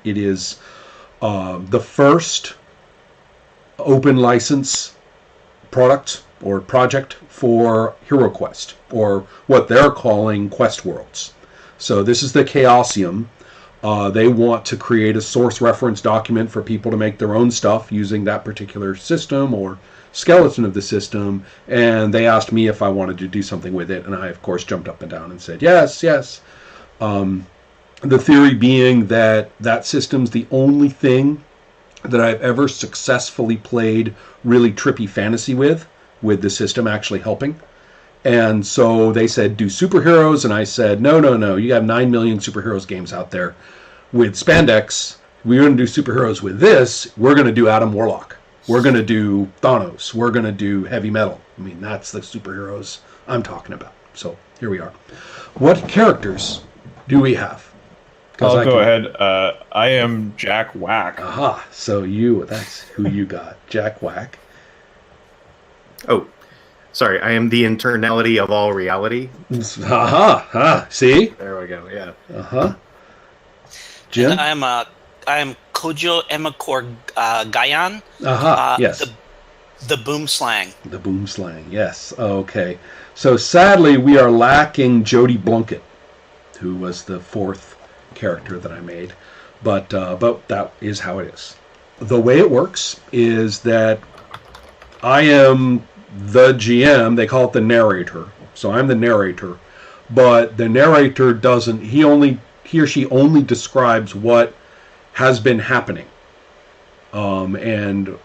It is the first open license product or project for HeroQuest, or what they're calling Quest Worlds. So this is the Chaosium. They want to create a source reference document for people to make their own stuff using that particular system or skeleton of the system, and they asked me if I wanted to do something with it, and I, of course, jumped up and down and said, yes, yes. The theory being that that system's the only thing that I've ever successfully played really trippy fantasy with the system actually helping. And so they said, do superheroes, and I said, no, you have 9 million superheroes games out there. With spandex, we're going to do superheroes with this, we're going to do Adam Warlock. We're going to do Thanos. We're going to do heavy metal. I mean, that's the superheroes I'm talking about. So here we are. What characters do we have? I'll go ahead. I am Jack Whack. Aha, so that's who you got. Jack Whack. Oh, sorry, I am the internality of all reality. Aha, see? There we go, yeah. Uh-huh. Jim? And I am Kojo Emakor Gayan. Aha, yes. The boom slang. The boom slang, yes. Okay. So sadly, we are lacking Jody Blunkett, who was the fourth character that I made, but that is how it is. The way it works is that I am the GM. They call it the narrator, so I'm the narrator. But the narrator doesn't. He or she only describes what has been happening, and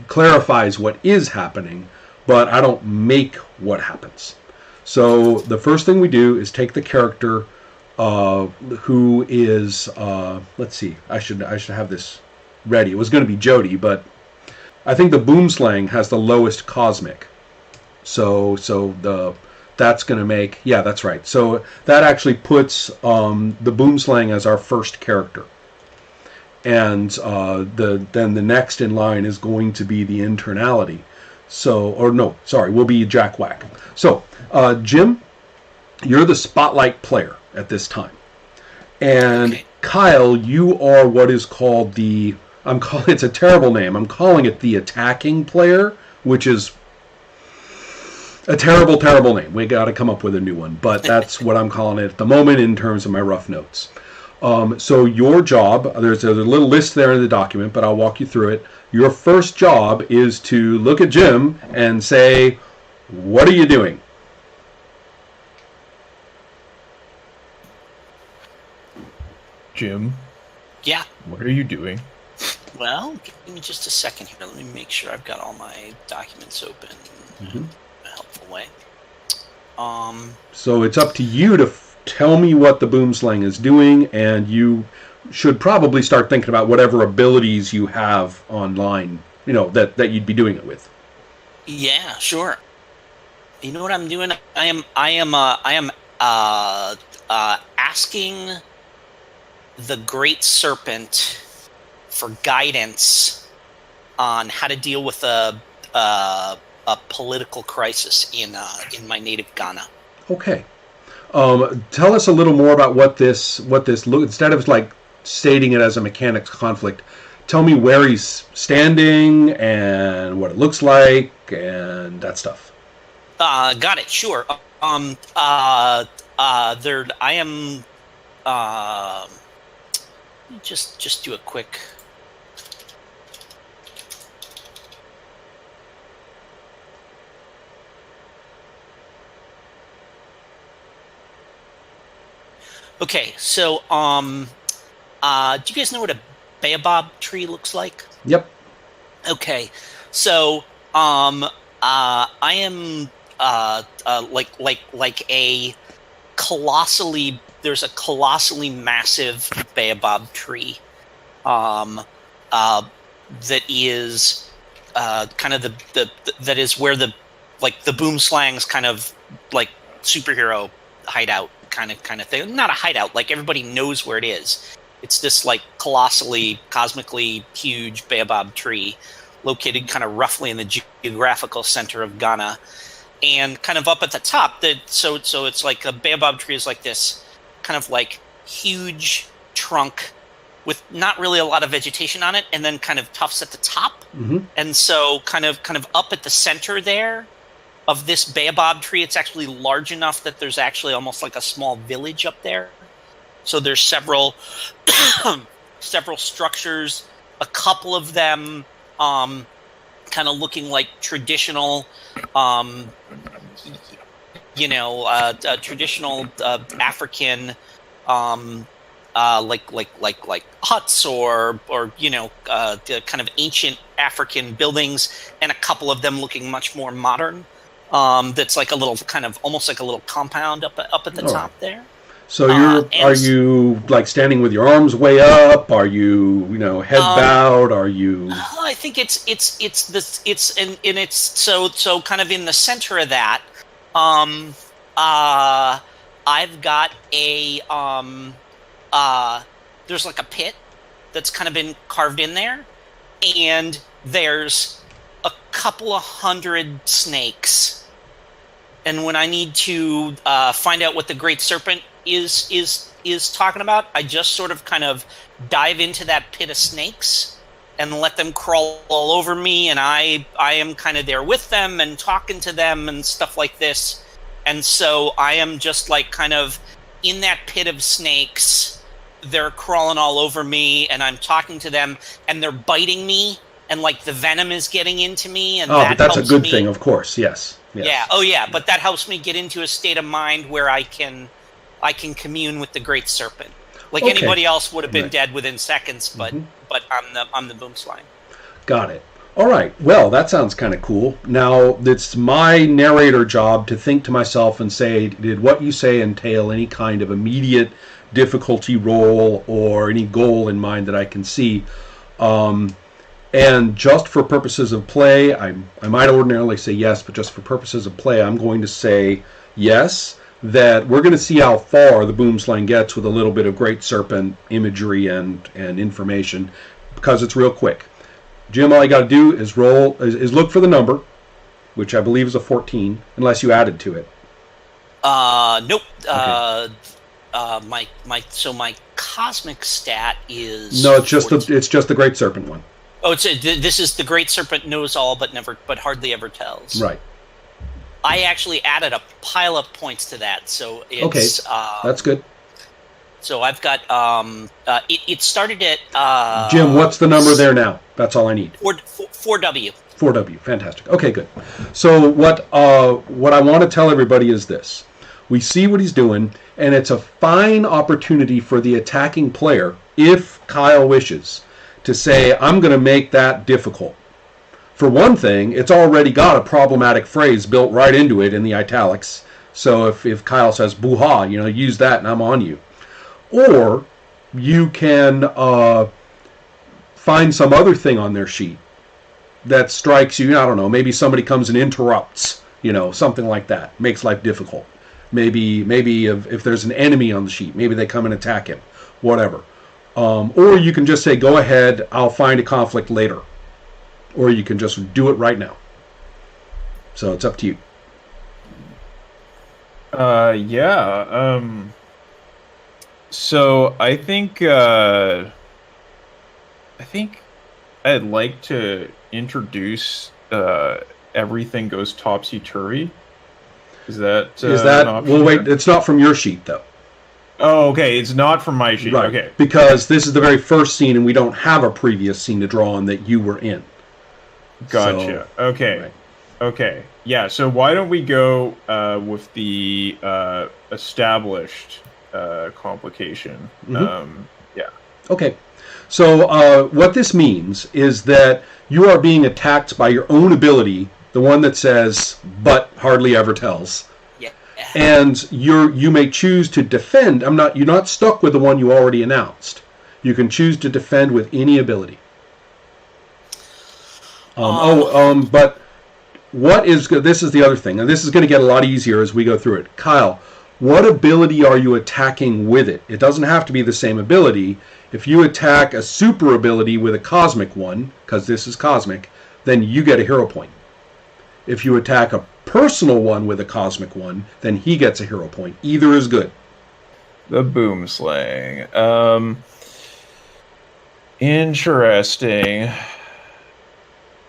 clarifies what is happening. But I don't make what happens. So the first thing we do is take the character who is let's see, I should have this ready. It was going to be Jody, but I think the boomslang has the lowest cosmic, so that's going to make, yeah, that's right. So that actually puts the boomslang as our first character, and then the next in line is going to be the internality. So, or no, sorry, will be Jack Whack. So Jim, you're the spotlight player at this time, and okay. Kyle, you are what is called it's a terrible name. I'm calling it the attacking player, which is a terrible, terrible name. We got to come up with a new one, but that's what I'm calling it at the moment in terms of my rough notes. So your job, there's a little list there in the document, but I'll walk you through it. Your first job is to look at Jim and say, what are you doing? Jim? Yeah? What are you doing? Well, give me just a second here. Let me make sure I've got all my documents open in a helpful way. So it's up to you to tell me what the boomslang is doing, and you should probably start thinking about whatever abilities you have online, that you'd be doing it with. Yeah, sure. You know what I'm doing? I am asking the Great Serpent for guidance on how to deal with a political crisis in my native Ghana. Okay. Tell us a little more about what this instead of like stating it as a mechanics conflict, tell me where he's standing and what it looks like and that stuff. Got it. Sure. I am. Just do a quick. Okay, so do you guys know what a baobab tree looks like? Yep. Okay, so I am like a colossally. There's a colossally massive baobab tree, that is kind of the that is where the boomslang's kind of like superhero hideout kind of thing. Not a hideout, like everybody knows where it is. It's this like colossally, cosmically huge baobab tree located kind of roughly in the geographical center of Ghana. And kind of up at the top, so it's like a baobab tree is like this kind of like huge trunk with not really a lot of vegetation on it, and then kind of tufts at the top. Mm-hmm. And so kind of up at the center there of this baobab tree, it's actually large enough that there's actually almost like a small village up there. So there's several structures, a couple of them kind of looking like traditional, traditional African, like huts or the kind of ancient African buildings, and a couple of them looking much more modern. That's like a little kind of almost like a little compound up at the top there. So are you like standing with your arms way up? Are you head bowed? Are you? I think it's so kind of in the center of that. I've got a there's like a pit that's kind of been carved in there, and there's a couple of hundred snakes. And when I need to find out what the Great Serpent is talking about, I just sort of kind of dive into that pit of snakes and let them crawl all over me, and I am kind of there with them and talking to them and stuff like this. And so I am just like kind of in that pit of snakes. They're crawling all over me, and I'm talking to them, and they're biting me, and like the venom is getting into me. And but that's a good thing, of course. Yes. Yeah. Oh, yeah. But that helps me get into a state of mind where I can commune with the Great Serpent. Like anybody else would have been dead within seconds, but I'm the boom slime. Got it. All right. Well, that sounds kind of cool. Now, it's my narrator job to think to myself and say, did what you say entail any kind of immediate difficulty roll or any goal in mind that I can see? And just for purposes of play, I might ordinarily say yes, but just for purposes of play, I'm going to say yes, that we're going to see how far the boomslang gets with a little bit of Great Serpent imagery and information, because it's real quick. Jim, all you got to do is look for the number, which I believe is a 14, unless you added to it. Nope. Okay. My cosmic stat is no. It's just the Great Serpent one. Oh, this is the Great Serpent knows all, but hardly ever tells. Right. I actually added a pile of points to that, so it's that's good. So I've got it started at Jim, what's the number there now? That's all I need. 4W. 4W, fantastic. Okay, good. So what I want to tell everybody is this: we see what he's doing, and it's a fine opportunity for the attacking player, if Kyle wishes, to say, I'm going to make that difficult. For one thing, it's already got a problematic phrase built right into it in the italics. So if Kyle says, boo-ha, use that and I'm on you. Or you can find some other thing on their sheet that strikes you. I don't know, maybe somebody comes and interrupts, something like that. Makes life difficult. Maybe if there's an enemy on the sheet, maybe they come and attack him. Whatever. Or you can just say, go ahead, I'll find a conflict later. Or you can just do it right now. So it's up to you. So I think I'd like to introduce Everything Goes Topsy-Turvy. Is that an option? Well, wait, it's not from your sheet, though. Oh, okay. It's not from my sheet. Right. Okay. Because this is the very first scene, and we don't have a previous scene to draw on that you were in. Gotcha. So, okay. Right. Okay. Yeah. So why don't we go with the established complication? Mm-hmm. Yeah. Okay. So what this means is that you are being attacked by your own ability, the one that says, but hardly ever tells. And you may choose to defend. You're not stuck with the one you already announced. You can choose to defend with any ability. But this is the other thing, and this is going to get a lot easier as we go through it. Kyle, what ability are you attacking with it? It doesn't have to be the same ability. If you attack a super ability with a cosmic one, because this is cosmic, then you get a hero point. If you attack a personal one with a cosmic one, then he gets a hero point. Either is good. The boom slang. Interesting.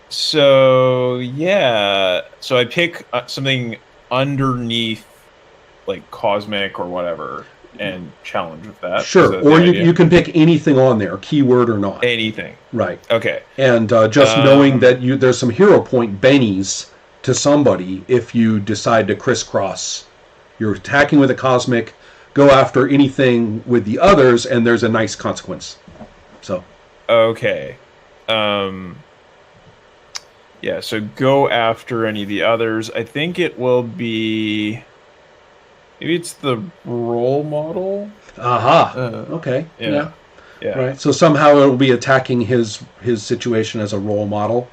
So yeah, so I pick something underneath, like cosmic or whatever, and challenge with that. Sure, or you can pick anything on there, keyword or not. Anything. Right. Okay. And just knowing that there's some hero point bennies to somebody if you decide to crisscross. You're attacking with a cosmic, go after anything with the others, and there's a nice consequence. So. Okay. Yeah, so go after any of the others. I think it will be... Maybe it's the role model? Aha. Okay. Yeah. Right. So somehow it will be attacking his situation as a role model.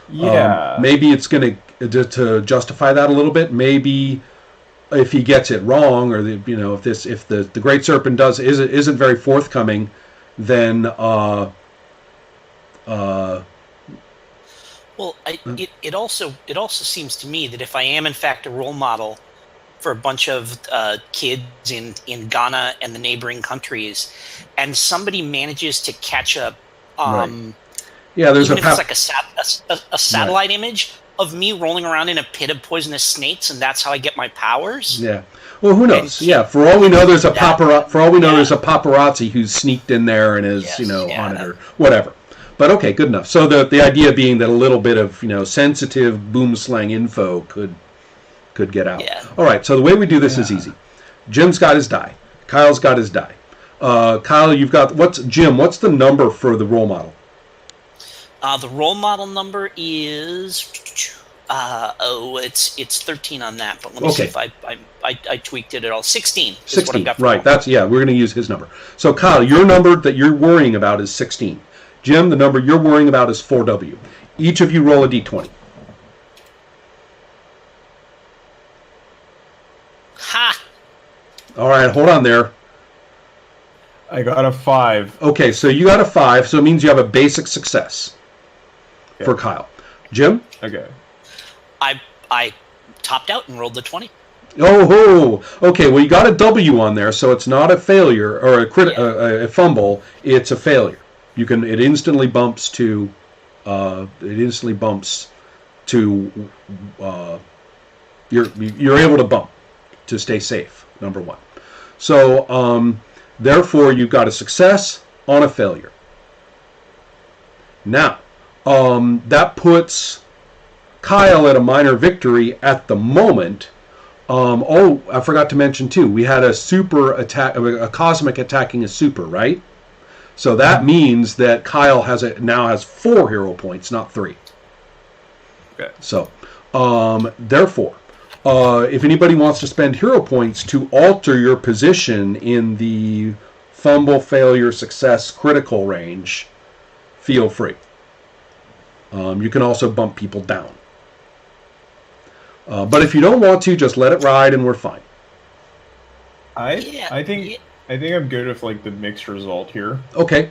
Yeah. Maybe it's going to justify that a little bit. Maybe if he gets it wrong, or if the Great Serpent isn't very forthcoming, then well, it also seems to me that if I am in fact a role model for a bunch of kids in Ghana and the neighboring countries, and somebody manages to catch a right. Yeah, there's even if it's like a satellite right. image of me rolling around in a pit of poisonous snakes, and that's how I get my powers. Yeah. Well, who knows? Yeah. For all we know, there's a there's a paparazzi who's sneaked in there and is on it or whatever. But okay, good enough. So the idea being that a little bit of sensitive boom slang info could get out. Yeah. All right. So the way we do this is easy. Jim's got his die. Kyle's got his die. Kyle, you've got what's the number for the role model? The role model number is it's 13 on that, but let me see if I tweaked it at all. 16. 16. Right. We're going to use his number. So Kyle, your number that you're worrying about is 16. Jim, the number you're worrying about is 4W. Each of you roll a d20. Ha! All right, hold on there. I got a 5. Okay, so you got a 5, so it means you have a basic success for Kyle. Jim? Okay. I topped out and rolled the 20. Oh, okay. Well, you got a W on there, so it's not a failure or a fumble. It's a failure. It instantly bumps to. You're able to bump to stay safe. Number one. So therefore, you've got a success on a failure. Now, that puts Kyle at a minor victory at the moment. I forgot to mention too. We had a super attack, a cosmic attacking a super, right? So that means that Kyle now has 4 hero points, not 3. Okay. So, therefore, if anybody wants to spend hero points to alter your position in the fumble, failure, success, critical range, feel free. You can also bump people down. But if you don't want to, just let it ride and we're fine. I think I'm good with like the mixed result here. Okay.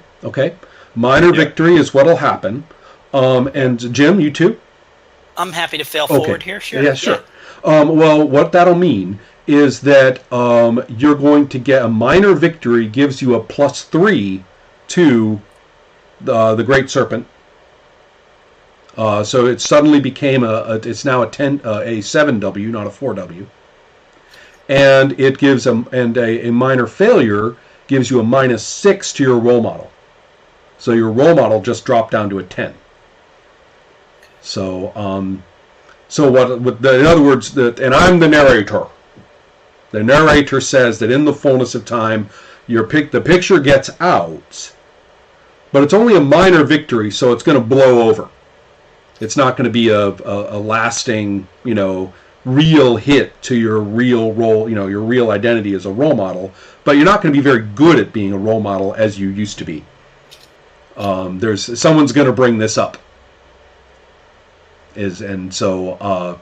Minor victory is what'll happen. And Jim, you too? I'm happy to fail forward here. Sure. Yeah, sure. Well, what that'll mean is that you're going to get a minor victory gives you a +3 to the Great Serpent. So it suddenly became it's now a 7W, not a 4W. And it gives a minor failure gives you a -6 to your role model. So your role model just dropped down to a 10. So in other words, and I'm the narrator. The narrator says that in the fullness of time, the picture gets out, but it's only a minor victory, so it's going to blow over. It's not going to be a lasting, real hit to your real role, your real identity as a role model. But you're not going to be very good at being a role model as you used to be. Someone's going to bring this up. So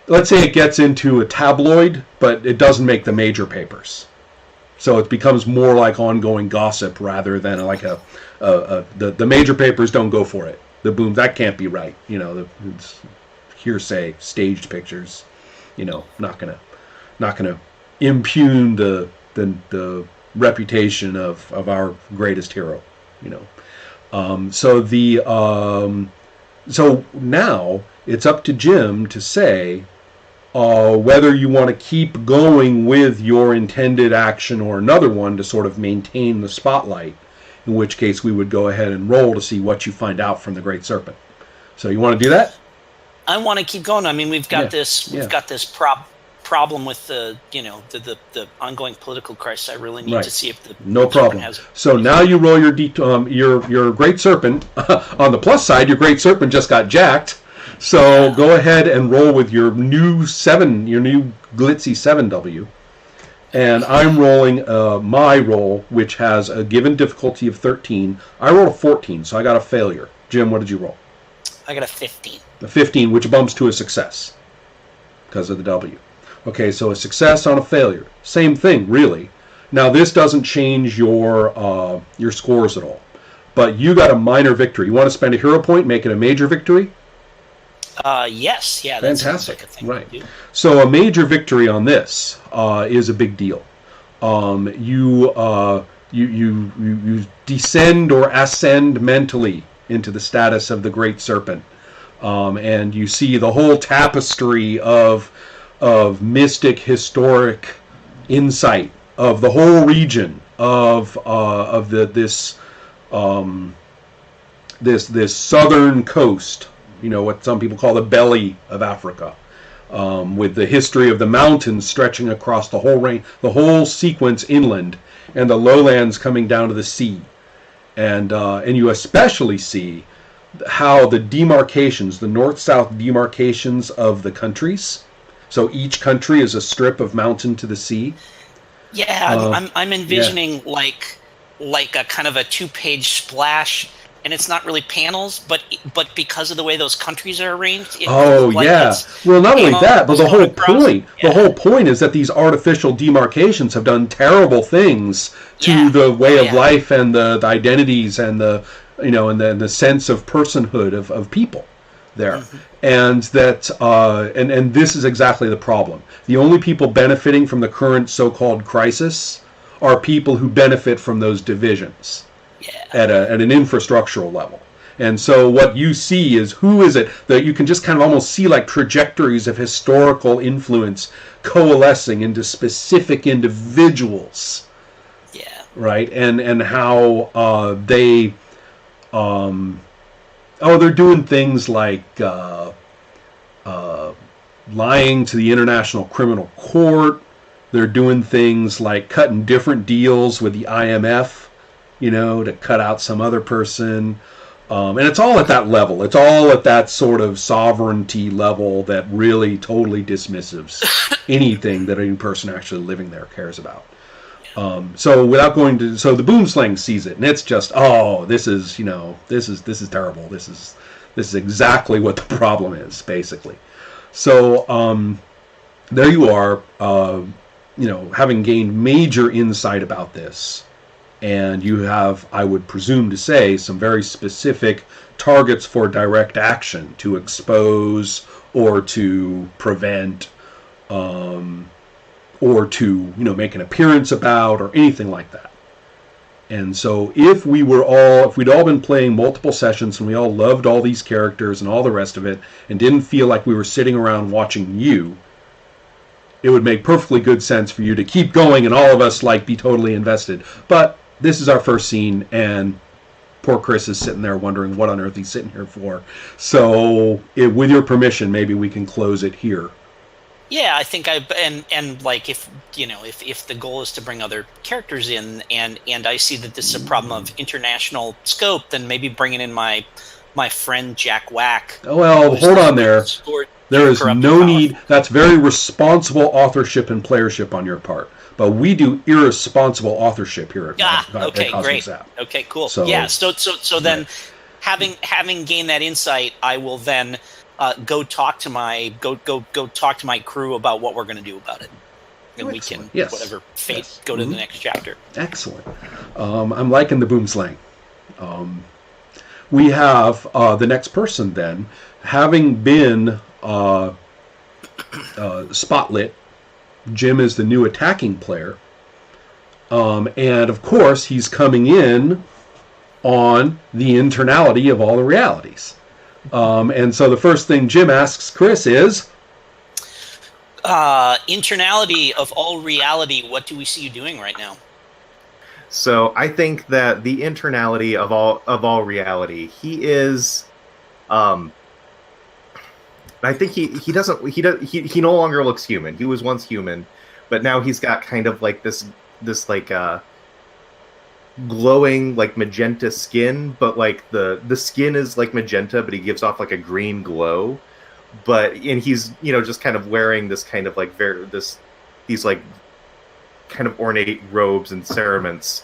let's say it gets into a tabloid, but it doesn't make the major papers. So it becomes more like ongoing gossip rather than like the major papers don't go for it. The boom, that can't be right. It's hearsay, staged pictures. Not gonna impugn the reputation of our greatest hero. So now it's up to Jim to say whether you want to keep going with your intended action or another one to sort of maintain the spotlight, in which case we would go ahead and roll to see what you find out from the Great Serpent. So you want to do that? I want to keep going. I mean, we've got this problem with the ongoing political crisis. I really need to see if the no problem. So now you roll your Great Serpent. On the plus side, your Great Serpent just got jacked. So go ahead and roll with your new glitzy 7W. And I'm rolling my roll, which has a given difficulty of 13. I rolled a 14, so I got a failure. Jim, what did you roll? I got a 15. A 15, which bumps to a success because of the W. Okay, so a success on a failure. Same thing, really. Now, this doesn't change your scores at all. But you got a minor victory. You want to spend a hero point, make it a major victory? Yes. Yeah, fantastic. That sounds like a thing right. to do. So a major victory on this is a big deal. You descend or ascend mentally into the status of the Great Serpent, and you see the whole tapestry of mystic, historic insight of the whole region of this southern coast. What some people call the belly of Africa, with the history of the mountains stretching across the whole sequence inland, and the lowlands coming down to the sea, and you especially see how the demarcations, the north-south demarcations of the countries. So each country is a strip of mountain to the sea. Yeah, I'm envisioning like a kind of a 2-page splash. And it's not really panels, but because of the way those countries are arranged. Well, not only that, but the whole point is that these artificial demarcations have done terrible things to the way of life and the identities and the sense of personhood of people there. Mm-hmm. And that and this is exactly the problem. The only people benefiting from the current so-called crisis are people who benefit from those divisions. At an infrastructural level. And so what you see is who is it that you can just kind of almost see like trajectories of historical influence coalescing into specific individuals. Yeah. Right? And how they're doing things like lying to the International Criminal Court. They're doing things like cutting different deals with the IMF. To cut out some other person. And it's all at that level. It's all at that sort of sovereignty level that really totally dismisses anything that any person actually living there cares about. So the boomslang sees it, and it's just, this is terrible. This is exactly what the problem is, basically. So there you are, having gained major insight about this. And you have, I would presume to say, some very specific targets for direct action to expose or to prevent or to make an appearance about or anything like that. And so if we'd all been playing multiple sessions and we all loved all these characters and all the rest of it and didn't feel like we were sitting around watching you, it would make perfectly good sense for you to keep going and all of us be totally invested. But this is our first scene, and poor Chris is sitting there wondering what on earth he's sitting here for. So, with your permission, maybe we can close it here. Yeah, I think if the goal is to bring other characters in, and I see that this is a problem of international scope, then maybe bringing in my friend Jack Wack. Well, hold on there. There is no need. That's very responsible authorship and playership on your part. But we do irresponsible authorship here at Cosmic Zap. Okay, cool. So then, having gained that insight, I will then go talk to my crew about what we're going to do about it, and we can whatever fate go to the next chapter. Excellent. I'm liking the boom slang. We have the next person then, having been spotlit. Jim is the new attacking player, and of course he's coming in on the internality of all the realities. And so the first thing Jim asks Chris is, internality of all reality, what do we see you doing right now? So I think that the internality of all reality, he is, I think he no longer looks human. He was once human, but now he's got kind of like this like glowing like magenta skin, but like the skin is like magenta, but he gives off like a green glow. And he's just kind of wearing this kind of like these like kind of ornate robes and cerements,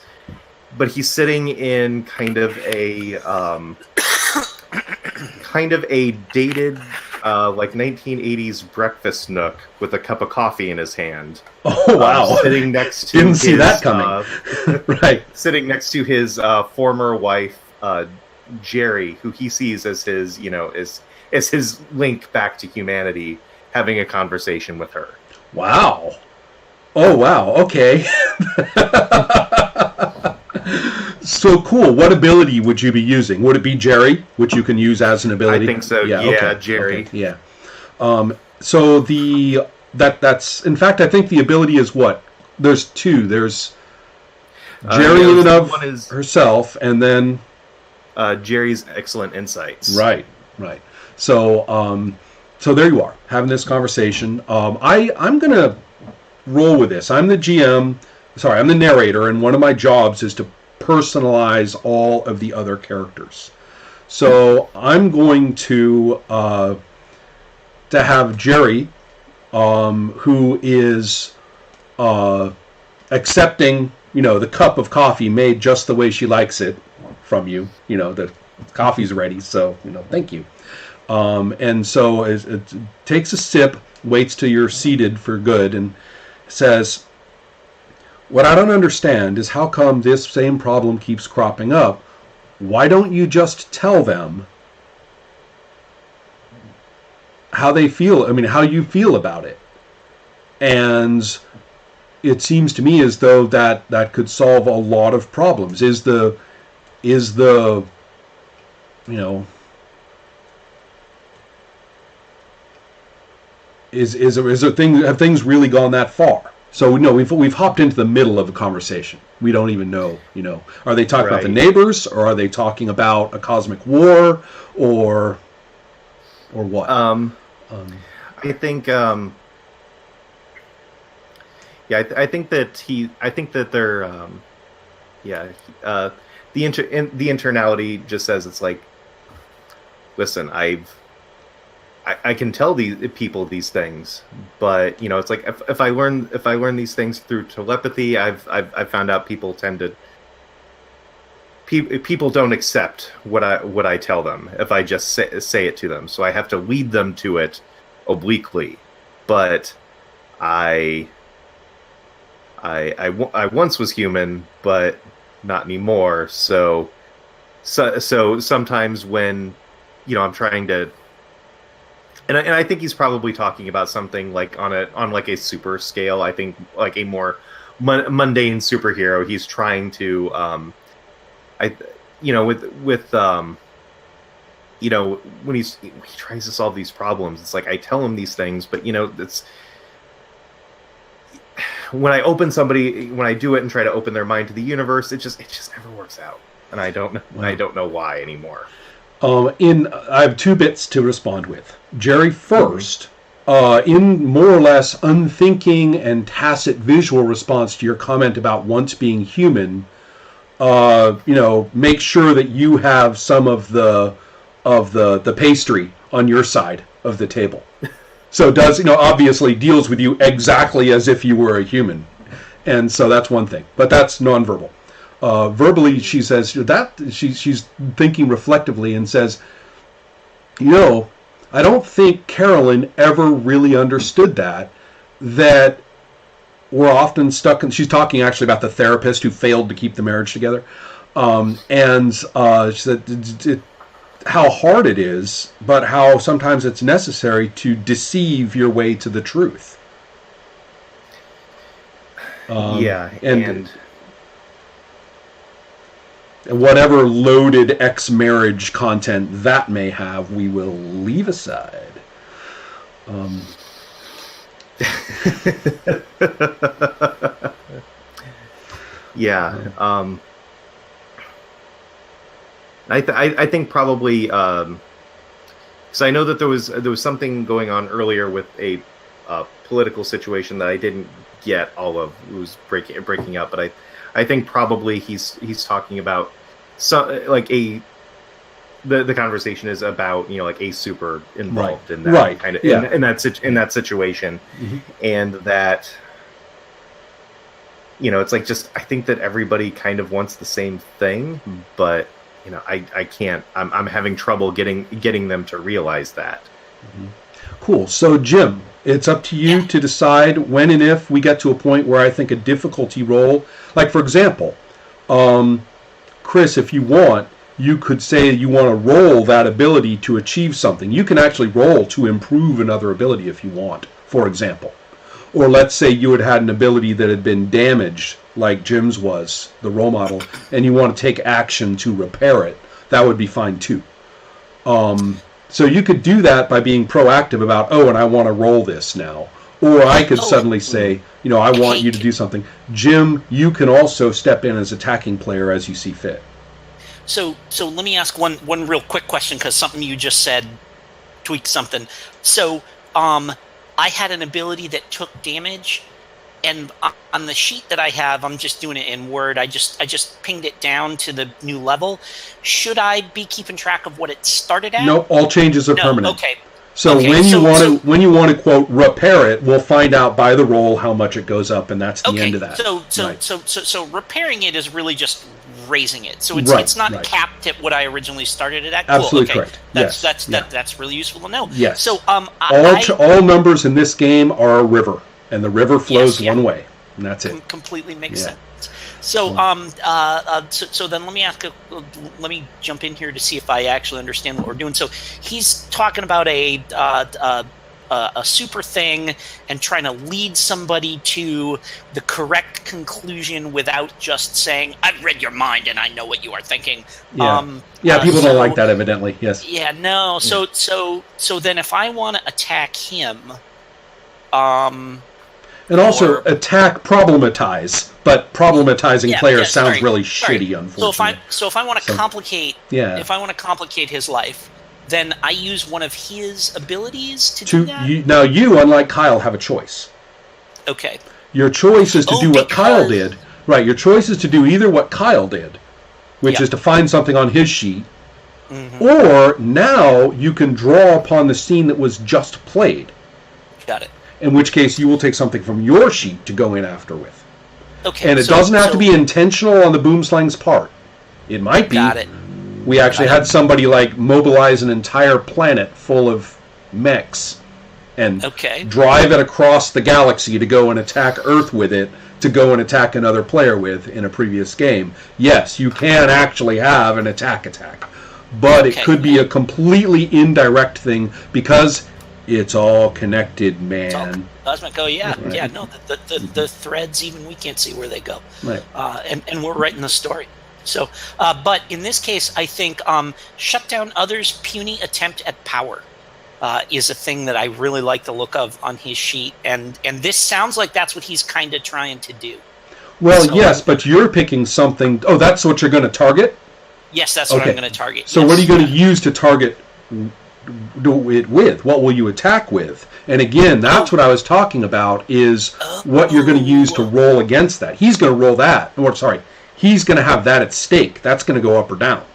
but he's sitting in kind of a dated like 1980s breakfast nook with a cup of coffee in his hand. Oh wow! Sitting next to didn't see that coming. Right. Sitting next to his former wife, Jerry, who he sees as his as his link back to humanity, having a conversation with her. Wow. Oh wow. Okay. So cool. What ability would you be using? Would it be Jerry, which you can use as an ability? I think so. Yeah, okay. Jerry. Okay. Yeah. So that's in fact I think the ability is what? There's two. There's Jerry in and of herself, and then Jerry's excellent insights. Right. So so there you are, having this conversation. I'm gonna roll with this. I'm the GM. Sorry, I'm the narrator, and one of my jobs is to personalize all of the other characters. So I'm going to have Jerry, who is accepting, the cup of coffee made just the way she likes it from you. The coffee's ready, so thank you. And so it takes a sip, waits till you're seated for good, and says, "What I don't understand is how come this same problem keeps cropping up. Why don't you just tell them how they feel? How you feel about it?" And it seems to me as though that could solve a lot of problems. Is there have things really gone that far? So no, we've hopped into the middle of a conversation. We don't even know, are they talking about the neighbors, or are they talking about a cosmic war, or what? I think I think that they're the internality just says, it's like, listen, I can tell these people these things, but it's like if I learn these things through telepathy, I've found out people don't accept what I tell them if I just say it to them. So I have to lead them to it obliquely. But I once was human, but not anymore. So sometimes when I'm trying to. And I think he's probably talking about something like on like a super scale. I think like a more mundane superhero. He's trying to, when he tries to solve these problems, it's like I tell him these things, but it's when I do it and try to open their mind to the universe, it just never works out, and I don't know why anymore. I have two bits to respond with. Jerry first, in more or less unthinking and tacit visual response to your comment about once being human, make sure that you have some of the pastry on your side of the table. So does, obviously deals with you exactly as if you were a human. And so that's one thing, but that's nonverbal. Verbally, she says that she's thinking reflectively and says, I don't think Carolyn ever really understood that we're often stuck in, she's talking actually about the therapist who failed to keep the marriage together. And she said how hard it is, but how sometimes it's necessary to deceive your way to the truth. And whatever loaded ex-marriage content that may have, we will leave aside. I think probably because I know that there was something going on earlier with a political situation that I didn't get all of. It was breaking up, but I think probably he's talking about the conversation is about like a super involved in that kind of in that situation, and that it's like just I think that everybody kind of wants the same thing, but I can't. I'm having trouble getting them to realize that. Cool. So Jim, it's up to you to decide when and if we get to a point where I think a difficulty roll, like for example, Chris, if you want, you could say you want to roll that ability to achieve something. You can actually roll to improve another ability if you want, for example. Or let's say you had an ability that had been damaged, like Jim's was, the role model, and you want to take action to repair it. That would be fine too. So you could do that by being proactive about, and I want to roll this now. Or I could suddenly say, I want you to do something. Jim, you can also step in as attacking player as you see fit. So let me ask one real quick question, because something you just said tweaked something. So I had an ability that took damage, and on the sheet that I have, I'm just doing it in Word. I just pinged it down to the new level. Should I be keeping track of what it started at? No, all changes are permanent. Okay. So when you want to quote repair it, we'll find out by the roll how much it goes up, and that's the end of that. So repairing it is really just raising it. So it's not capped at what I originally started it at. Cool. Absolutely okay. correct. That's really useful to know. Yes. So all numbers in this game are a river, and the river flows one way, and that's it. Completely makes sense. So so then let me jump in here to see if I actually understand what we're doing. So he's talking about a super thing and trying to lead somebody to the correct conclusion without just saying, "I've read your mind and I know what you are thinking." People don't like that, evidently. Yes. Yeah. No. So then if I want to attack him, and also attack, problematize, but problematizing players sounds really shitty, unfortunately. So if I want to complicate his life, then I use one of his abilities to do that. Now you, unlike Kyle, have a choice. Okay. Your choice is to do what Kyle did. Right. Your choice is to do either what Kyle did, which is to find something on his sheet, or now you can draw upon the scene that was just played. Got it. In which case, you will take something from your sheet to go in after with. Okay. And it doesn't have to be intentional on the Boomslang's part. It might be. Got it. We actually had somebody mobilize an entire planet full of mechs and drive it across the galaxy to go and attack Earth with it, to go and attack another player with in a previous game. Yes, you can actually have an attack. But it could be a completely indirect thing because it's all connected, man. It's all cosmic. Oh, yeah. Right. Yeah, no, the threads, even we can't see where they go. Right. And we're writing the story. So, but in this case, I think shut down others' puny attempt at power is a thing that I really like the look of on his sheet. And this sounds like that's what he's kind of trying to do. Well, yes, but you're picking something. Oh, that's what you're going to target? Yes, that's what I'm going to target. So what are you going to use to target it with? What will you attack with? And again, that's what I was talking about, is what you're going to use to roll against that. He's going to roll that. He's going to have that at stake. That's going to go up or down.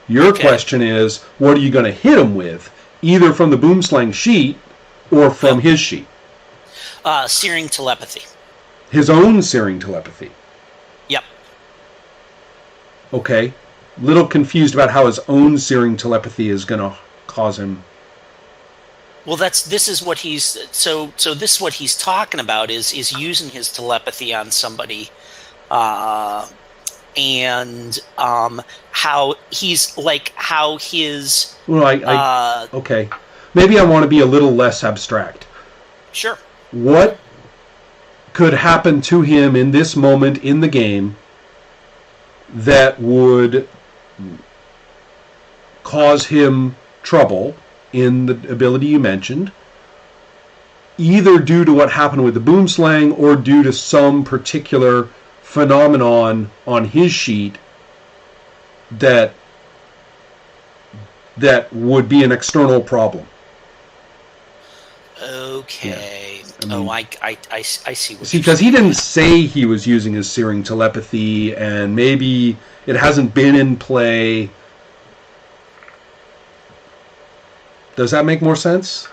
Your question is, what are you going to hit him with, either from the Boomslang sheet or from his sheet? Searing telepathy. His own searing telepathy. Yep. Okay. Little confused about how his own searing telepathy is going to cause him. Well, this is what he's so this is what he's talking about is using his telepathy on somebody, and how he's like how his Well, okay. Maybe I want to be a little less abstract. Sure. What could happen to him in this moment in the game that would cause him trouble in the ability you mentioned, either due to what happened with the boomslang or due to some particular phenomenon on his sheet that would be an external problem? Okay. Yeah. I see what. See, because he didn't say he was using his searing telepathy, and maybe it hasn't been in play. Does that make more sense?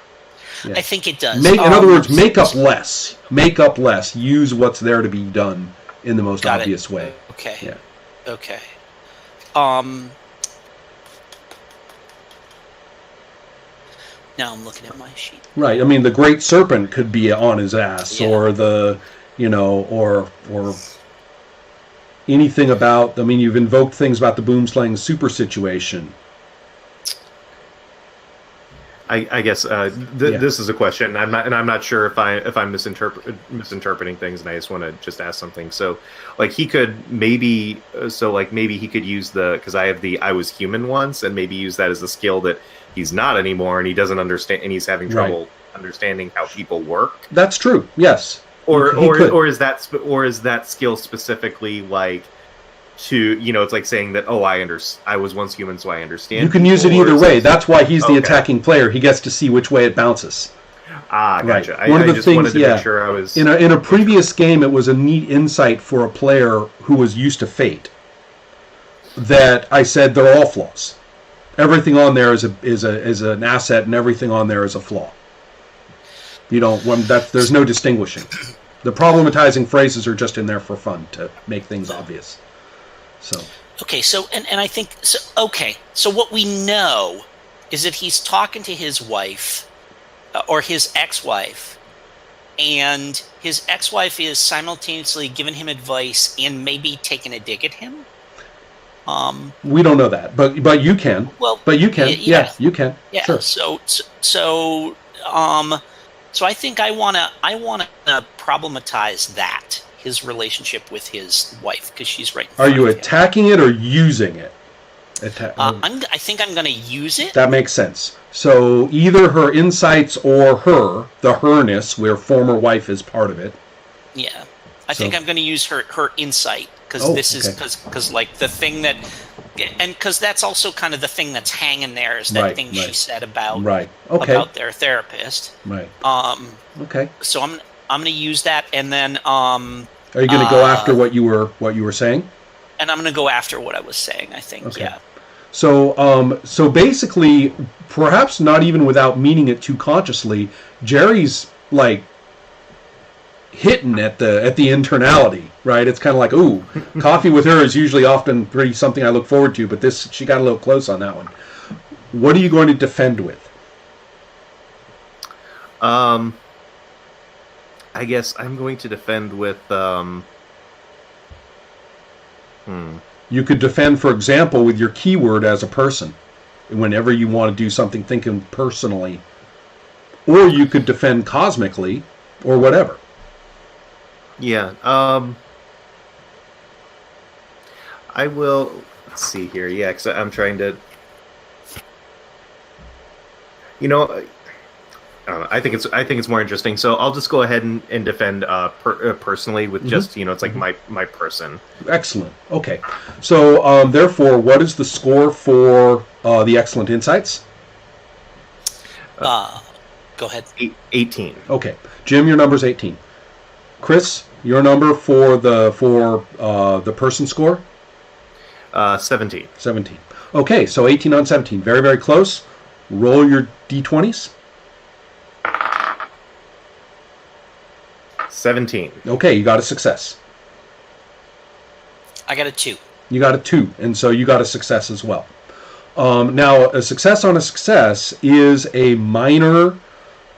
Yeah. I think it does. In other words, make up less. Make up less. Use what's there to be done in the most obvious way. Okay. Yeah. Okay. Now I'm looking at my sheet. Right. I mean, the Great Serpent could be on his ass, or the, or anything about. I mean, you've invoked things about the boomslang super situation. I guess this is a question. I'm not sure if I'm misinterpreting things, and I just want to just ask something. So, like he could maybe he could use because I have the I was human once, and maybe use that as a skill that he's not anymore, and he doesn't understand, and he's having trouble understanding how people work. That's true. Yes. Or is that skill specifically like to it's like saying that I was once human, so I understand. You can use it either way. That's why he's the attacking player. He gets to see which way it bounces. Ah, gotcha. Right. One of the just things, wanted to make sure I was in a previous game. It was a neat insight for a player who was used to Fate. That I said they're all flaws. Everything on there is an asset, and everything on there is a flaw. There's no distinguishing. The problematizing phrases are just in there for fun to make things obvious. So okay, so and I think so. Okay, so what we know is that he's talking to his wife or his ex-wife, and his ex-wife is simultaneously giving him advice and maybe taking a dig at him. We don't know that, but you can. Well, but you can. Yeah, you can. Yeah. Sure. So I think I wanna problematize that, his relationship with his wife, because she's right in front Are you of him. attacking it or using it? I think I'm going to use it. That makes sense. So either her insights or the herness, where former wife is part of it. Yeah, I think I'm going to use her insight, because because like the thing that, and because that's also kind of the thing that's hanging there is that thing she said about about their therapist. Right. Okay. So I'm going to use that, and then are you going to go after what you were saying? And I'm going to go after what I was saying, I think. Okay. Yeah. So basically, perhaps not even without meaning it too consciously, Jerry's like hitting at the internality, right? It's kind of like, ooh, coffee with her is usually often pretty something I look forward to, but she got a little close on that one. What are you going to defend with? I guess I'm going to defend with You could defend, for example, with your keyword as a person. Whenever you want to do something, thinking personally. Or you could defend cosmically, or whatever. Yeah. I will. Let's see here. Yeah, because I'm trying to. I don't know. I think it's more interesting. So I'll just go ahead and defend personally with just it's like my person. Excellent. Okay. So therefore, what is the score for the excellent insights? Go ahead. 18. Okay. Jim, your number's 18. Chris, your number for the person score? 17. 17. Okay. So 18 on 17. Very, very close. Roll your d20s. 17. Okay, you got a success. I got a 2. You got a 2, and so you got a success as well. Now, a success on a success is a minor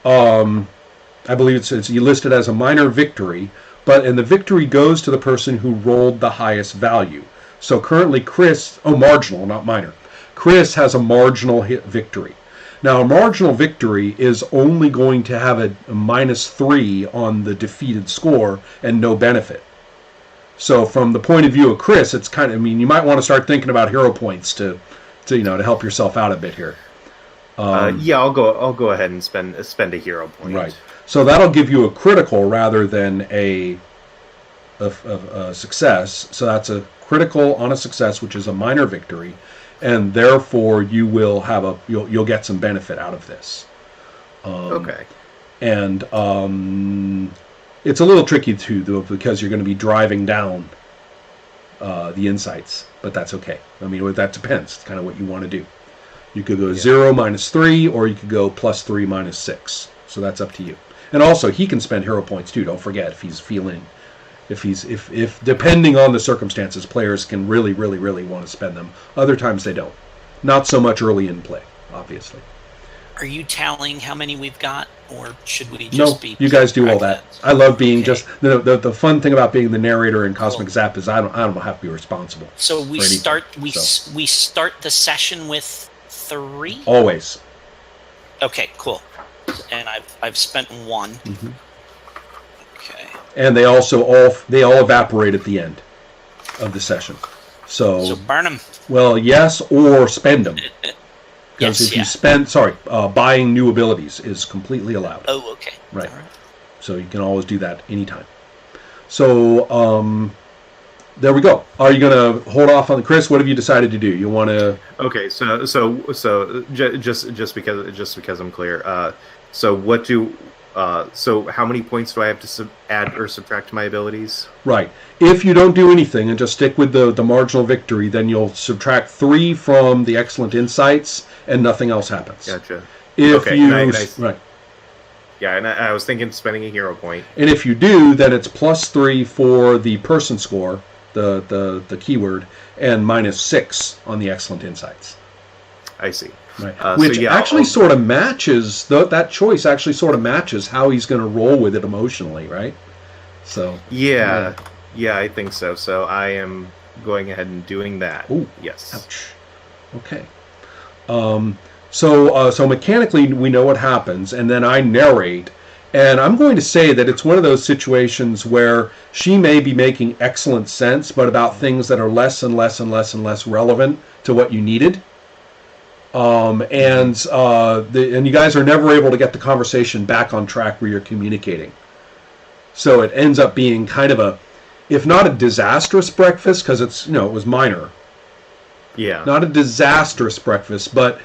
I believe it's you listed as a minor victory, and the victory goes to the person who rolled the highest value. So currently Chris, marginal, not minor. Chris has a marginal hit victory. Now, a marginal victory is only going to have a -3 on the defeated score and no benefit. So from the point of view of Chris, it's kind of, you might want to start thinking about hero points to help yourself out a bit here. Yeah, I'll go ahead and spend a hero point. Right. So that'll give you a critical rather than a success. So that's a critical on a success, which is a minor victory, and therefore you will have you'll get some benefit out of this. Okay. And it's a little tricky too, though, because you're going to be driving down the insights, but that's okay. That depends. It's kind of what you want to do. You could go 0 -3, or you could go +3 -6. So that's up to you. And also, he can spend hero points too. Don't forget, if depending on the circumstances, players can really, really, really want to spend them. Other times they don't. Not so much early in play, obviously. Are you tallying how many we've got, or should we just be? No, you guys do all that. I love being just the fun thing about being the narrator in Cosmic Zap is I don't have to be responsible. So we start the session with 3. Always. Okay, cool. And I've spent 1. Mm-hmm. Okay. And they also all evaporate at the end of the session. So burn them. Well, yes, or spend them. Because Yes, if you spend, buying new abilities is completely allowed. Oh, okay. Right. All right. So you can always do that anytime. So there we go. Are you going to hold off on Chris? What have you decided to do? You want to? Okay. So just because I'm clear. So how many points do I have to add or subtract to my abilities? Right. If you don't do anything and just stick with the marginal victory, then you'll subtract 3 from the excellent insights, and nothing else happens. Gotcha. If okay, you right. Yeah, and I was thinking spending a hero point. And if you do, then it's +3 for the person score, the keyword, and -6 on the excellent insights. I see. Right. Which actually sort of matches, that choice actually sort of matches how he's going to roll with it emotionally, right? So yeah, I think so. So I am going ahead and doing that. Ooh, yes. Ouch. Okay. So mechanically we know what happens, and then I narrate, and I'm going to say that it's one of those situations where she may be making excellent sense, but about things that are less and less and less and less relevant to what you needed. And you guys are never able to get the conversation back on track where you're communicating. So it ends up being kind of if not a disastrous breakfast, because it was minor. Yeah. Not a disastrous breakfast, but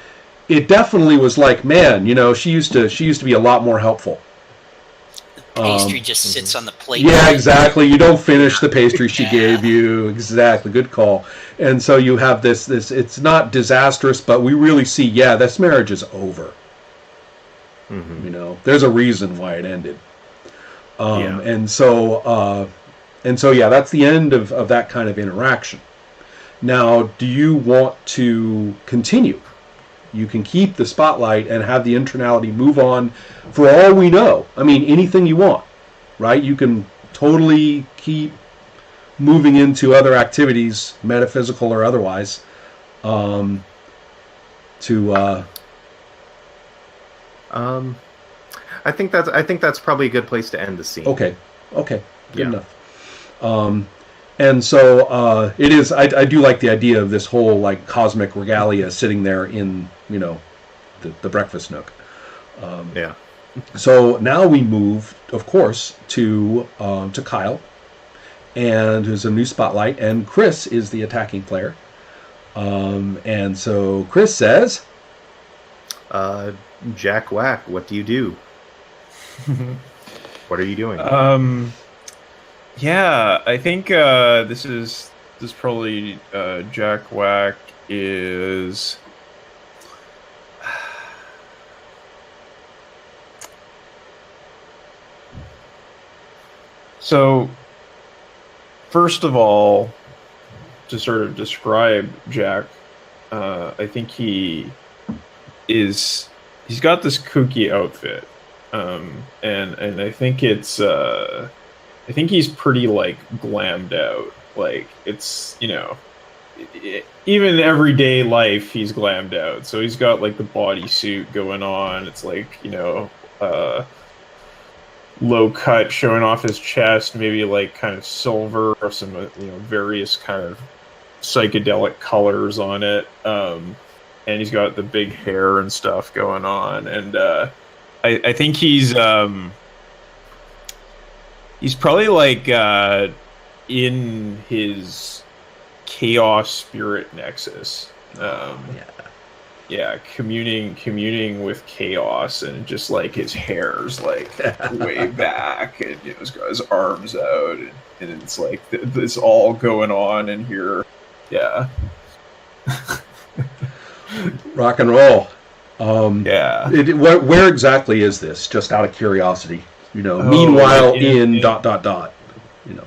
it definitely was like, man, she used to be a lot more helpful. The pastry just sits on the plate. Yeah, exactly. You don't finish the pastry she gave you. Exactly. Good call. And so you have this, it's not disastrous, but we really see, this marriage is over. Mm-hmm. There's a reason why it ended. And so that's the end of that kind of interaction. Now, do you want to continue? You can keep the spotlight and have the internality move on for all we know. Anything you want, right? You can totally keep moving into other activities, metaphysical or otherwise, I think that's probably a good place to end the scene. Okay. Good enough. And so it is. I do like the idea of this whole cosmic regalia sitting there in the breakfast nook. So now we move, of course, to Kyle, and who's a new spotlight, and Chris is the attacking player. And so Chris says, "Jack Whack, what do you do? What are you doing?" Yeah, I think this is probably Jack Whack is. So, first of all, to sort of describe Jack, I think he's got this kooky outfit, and I think it's I think he's pretty like glammed out. Like it's even everyday life he's glammed out. So he's got like the bodysuit going on. It's like low cut showing off his chest, maybe like kind of silver or some various kind of psychedelic colors on it. And he's got the big hair and stuff going on. And I think he's probably like in his chaos spirit nexus. Yeah, communing with chaos, and just like his hair's like way back, and he's got his arms out, and it's like this all going on in here. Yeah. Rock and roll. Yeah. Where exactly is this? Just out of curiosity. Meanwhile, in ...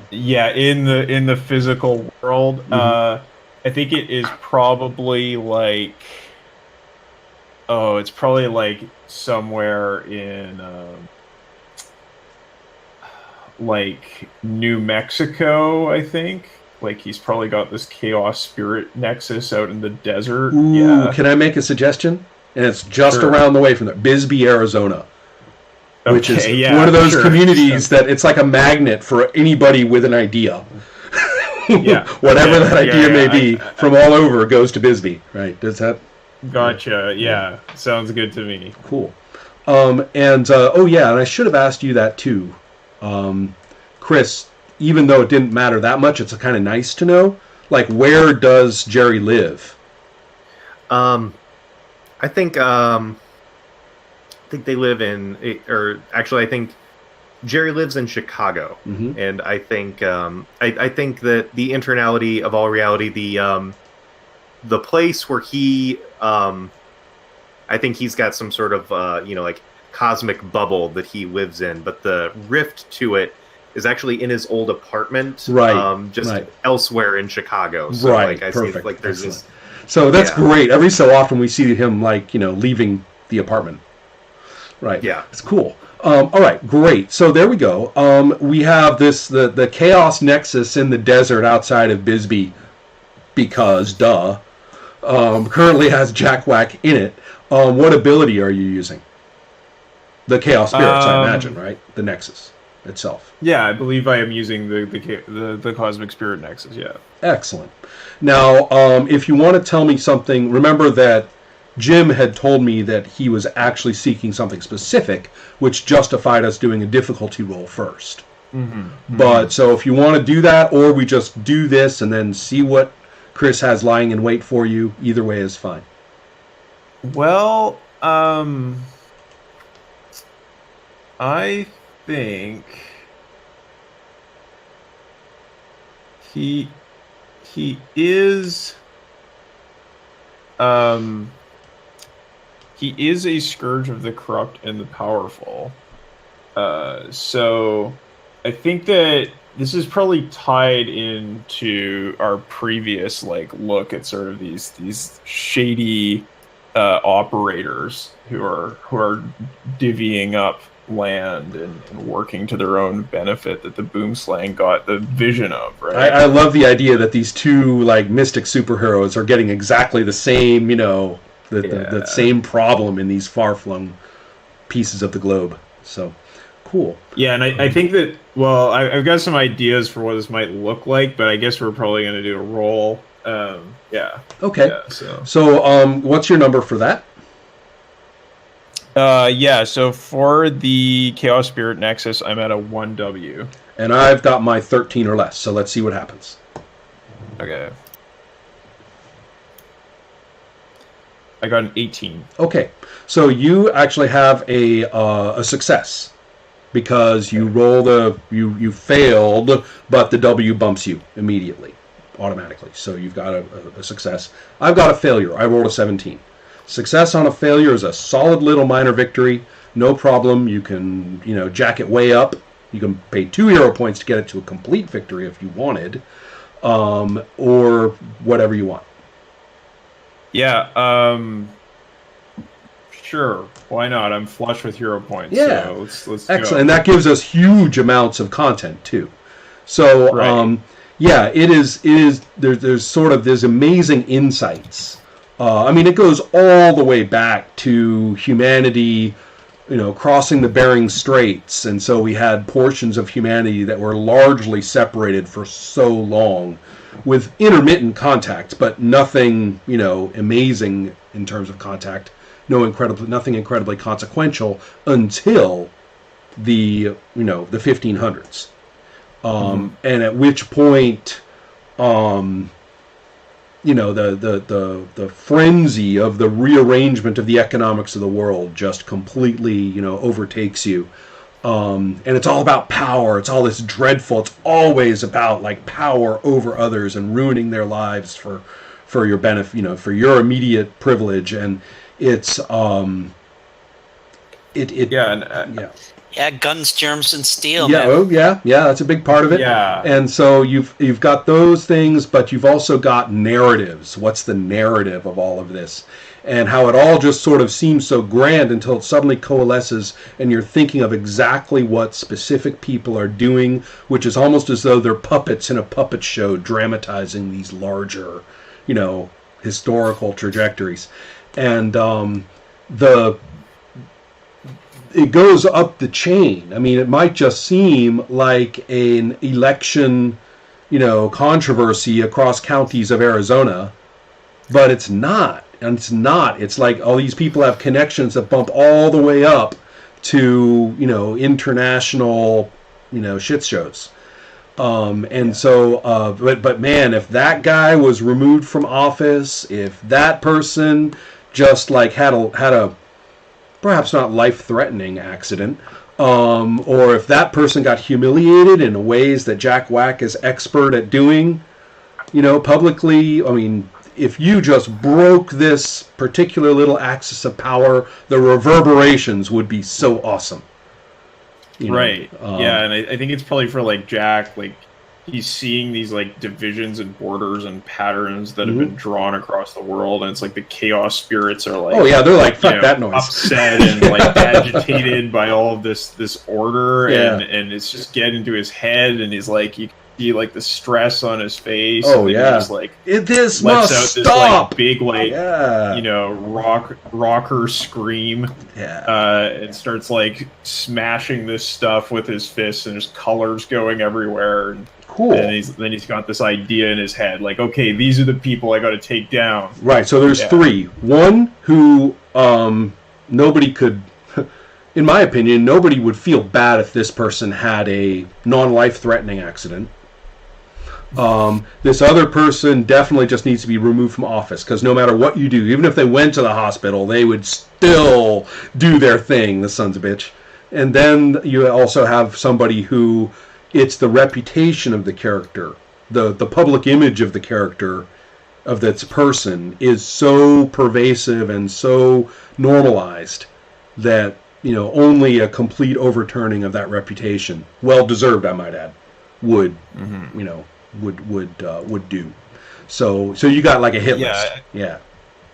Yeah, in the physical world. Mm-hmm. I think it is probably like. Oh, it's probably like somewhere in like New Mexico, I think. Like he's probably got this chaos spirit nexus out in the desert. Ooh, yeah. Can I make a suggestion? And it's just Sure. around the way from there. Bisbee, Arizona. Which is Okay, one of those sure. communities that it's like a magnet for anybody with an idea. Yeah. Whatever Okay, that idea yeah, may be, from all over goes to Bisbee, right? Does that? Gotcha. Yeah. Sounds good to me. Cool. And I should have asked you that too. Chris, even though it didn't matter that much, it's kind of nice to know. Like, where does Jerry live? I think they live in, or actually, I think Jerry lives in Chicago, Mm-hmm. and I think I think that the internality of all reality, the place where he, I think he's got some sort of like cosmic bubble that he lives in, but the rift to it is actually in his old apartment, Right. just Right. elsewhere in Chicago. So Right. like I Perfect. see like there's Excellent. this. So that's Yeah. great. Every so often we see him leaving the apartment. Right. Yeah. It's cool. All right, great. So there we go. We have the Chaos Nexus in the desert outside of Bisbee, because duh. Currently has Jack Whack in it. What ability are you using? The Chaos Spirits, I imagine, right? The Nexus itself. Yeah, I believe I am using the Cosmic Spirit Nexus. Yeah. Excellent. Now, if you want to tell me something, remember that Jim had told me that he was actually seeking something specific, which justified us doing a difficulty roll first. Mm-hmm. But so if you want to do that, or we just do this and then see what Chris has lying in wait for you, either way is fine. Well, I think he is a scourge of the corrupt and the powerful. So I think that this is probably tied into our previous look at sort of these shady operators who are divvying up land and working to their own benefit that the Boomslang got the vision of, right? I love the idea that these two mystic superheroes are getting exactly the same, the same problem in these far-flung pieces of the globe. So cool. Yeah, and I think that, well, I've got some ideas for what this might look like, but I guess we're probably going to do a roll. Yeah. Okay. Yeah, so what's your number for that? So for the Chaos Spirit Nexus, I'm at a 1W. And I've got my 13 or less, so let's see what happens. Okay. I got an 18. Okay, so you actually have a success because you roll you failed, but the W bumps you immediately, automatically. So you've got a success. I've got a failure. I rolled a 17. Success on a failure is a solid little minor victory. No problem. You can jack it way up. You can pay 2 hero points to get it to a complete victory if you wanted, or whatever you want. Yeah. Sure, why not? I'm flush with hero points. Yeah. So let's Excellent, go. and that gives us huge amounts of content too. So, Right. yeah, it is. There's sort of there's amazing insights. I mean, it goes all the way back to humanity, crossing the Bering Straits, and so we had portions of humanity that were largely separated for so long, with intermittent contact, but nothing, amazing in terms of contact. Nothing incredibly consequential until the 1500s, and at which point, the frenzy of the rearrangement of the economics of the world just completely, overtakes you. And it's all about power. It's all this dreadful. It's always about like power over others and ruining their lives for your benefit, for your immediate privilege. And it's Yeah, guns, germs, and steel. Yeah, Man. that's a big part of it. Yeah. And so you've got those things, but you've also got narratives. What's the narrative of all of this? And how it all just sort of seems so grand until it suddenly coalesces and you're thinking of exactly what specific people are doing, which is almost as though they're puppets in a puppet show dramatizing these larger, historical trajectories. And it goes up the chain. I mean, it might just seem like an election, controversy across counties of Arizona, but it's not. And it's not. It's like all these people have connections that bump all the way up to, international, shit shows. So, but man, if that guy was removed from office, if that person just like had a perhaps not life-threatening accident, or if that person got humiliated in ways that Jack Wack is expert at doing, publicly. I mean, if you just broke this particular little axis of power, the reverberations would be so awesome. Right. Yeah, and I think it's probably for like Jack, like he's seeing these like divisions and borders and patterns that have been drawn across the world, and it's like the chaos spirits are like, oh yeah, they're like, fuck that noise, upset and like agitated by all of this order, and it's just getting into his head, and he's like, you can see like the stress on his face. Oh and yeah, he just, like this lets must out this stop. like big like rocker scream, and starts like smashing this stuff with his fists, and there's colors going everywhere. And cool. And then he's got this idea in his head, like, okay, these are the people I got to take down. Right. So there's three. One who nobody could, in my opinion, nobody would feel bad if this person had a non-life-threatening accident. This other person definitely just needs to be removed from office, because no matter what you do, even if they went to the hospital, they would still do their thing, the sons of bitch. And then you also have somebody who, it's the reputation of the character, the public image of the character, of this person, is so pervasive and so normalized that, only a complete overturning of that reputation, well deserved, I might add, would would do. So you got like a hit list. Yeah.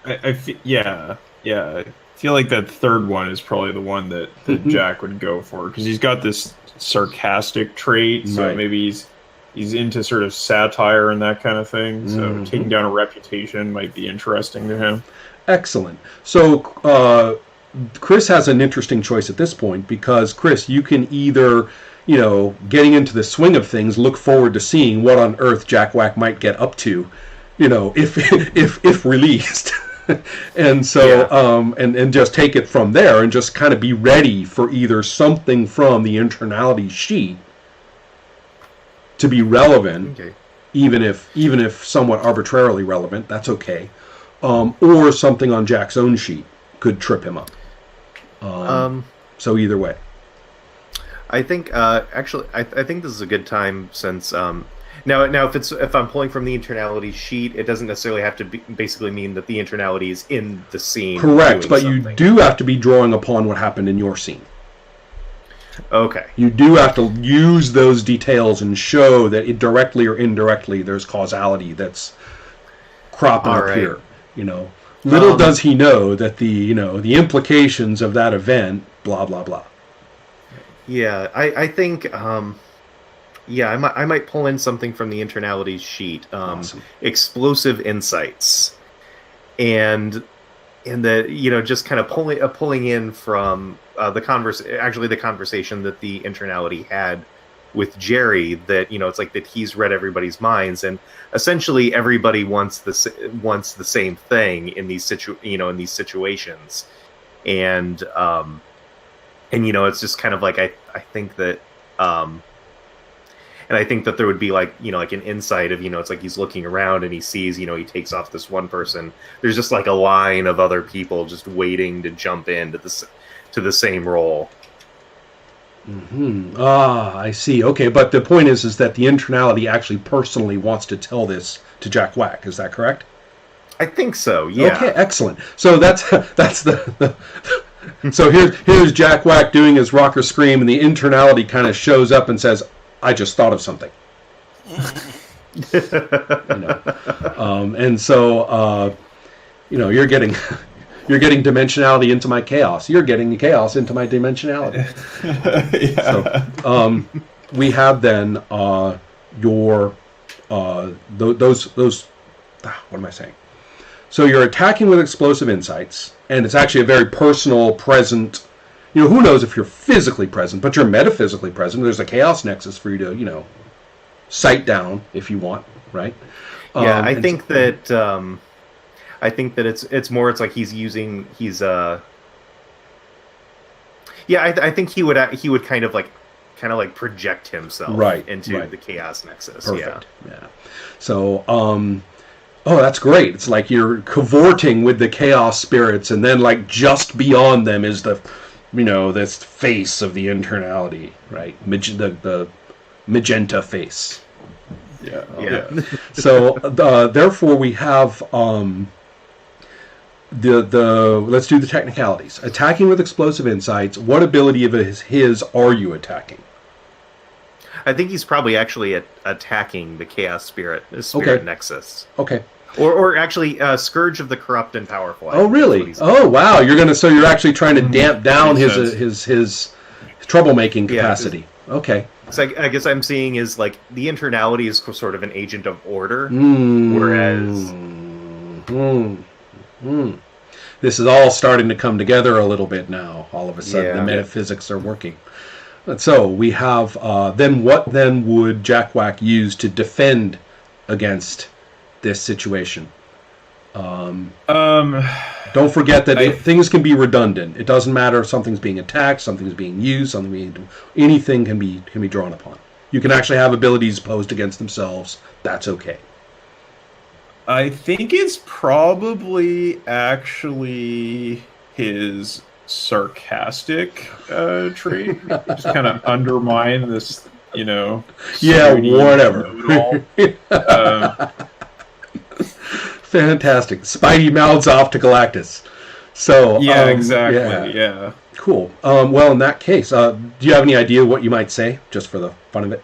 I feel like that third one is probably the one that Jack would go for, because he's got this sarcastic trait, so maybe he's into sort of satire and that kind of thing. So taking down a reputation might be interesting to him. Excellent. So Chris has an interesting choice at this point, because Chris, you can either, getting into the swing of things, look forward to seeing what on earth Jack Wack might get up to, if released. And so, and just take it from there and just kind of be ready for either something from the internality sheet to be relevant, even if somewhat arbitrarily relevant, that's okay, or something on Jack's own sheet could trip him up. So either way, I think actually I think this is a good time, since now if I'm pulling from the internality sheet, it doesn't necessarily have to basically mean that the internality is in the scene. Correct, but you do have to be drawing upon what happened in your scene. Okay. You do have to use those details and show that it directly or indirectly there's causality that's cropping up here. Little does he know that the implications of that event, blah blah blah. Yeah, I think I might pull in something from the internalities sheet. Awesome. Explosive insights, and that just kind of pulling in from the conversation that the internality had with Jerry, that it's like that he's read everybody's minds, and essentially everybody wants the same thing in these situations, and it's just kind of like I think that and I think that there would be like an insight of it's like he's looking around and he sees he takes off this one person. There's just like a line of other people just waiting to jump into to the same role. Mm-hmm. Ah, I see. Okay, but the point is that the internality actually personally wants to tell this to Jack Whack. Is that correct? I think so. Yeah. Okay, excellent. So that's the so here's Jack Whack doing his rocker scream, and the internality kind of shows up and says, "I just thought of something." And so you're getting dimensionality into my chaos. You're getting the chaos into my dimensionality. Yeah. So we have then those. What am I saying? So you're attacking with explosive insights, and it's actually a very personal, present. Who knows if you're physically present, but you're metaphysically present. There's a chaos nexus for you to, sight down if you want, right? Yeah, I think that it's more. It's like I think he would kind of like project himself into the chaos nexus. Perfect. Yeah. So that's great. It's like you're cavorting with the chaos spirits, and then like just beyond them is the this face of the internality, right? The magenta face. Yeah. So therefore we have let's do the technicalities. Attacking with explosive insights. What ability of his are you attacking? I think he's probably actually attacking the chaos spirit nexus. Okay. Or actually, Scourge of the Corrupt and Powerful. Oh, really? Oh, wow! So you're actually trying to damp down his troublemaking capacity. Okay. So I guess I'm seeing is like the internality is sort of an agent of order, whereas this is all starting to come together a little bit now. All of a sudden, the metaphysics are working. So we have then what would Jack Whack use to defend against this situation? Don't forget that things can be redundant. It doesn't matter if something's being attacked, something's being used, anything can be drawn upon. You can actually have abilities posed against themselves. That's okay. I think it's probably actually his sarcastic trait. Just kind of undermine this, whatever. Fantastic. Spidey mouths off to Galactus. So exactly. Yeah. Cool. Well, in that case, do you have any idea what you might say, just for the fun of it?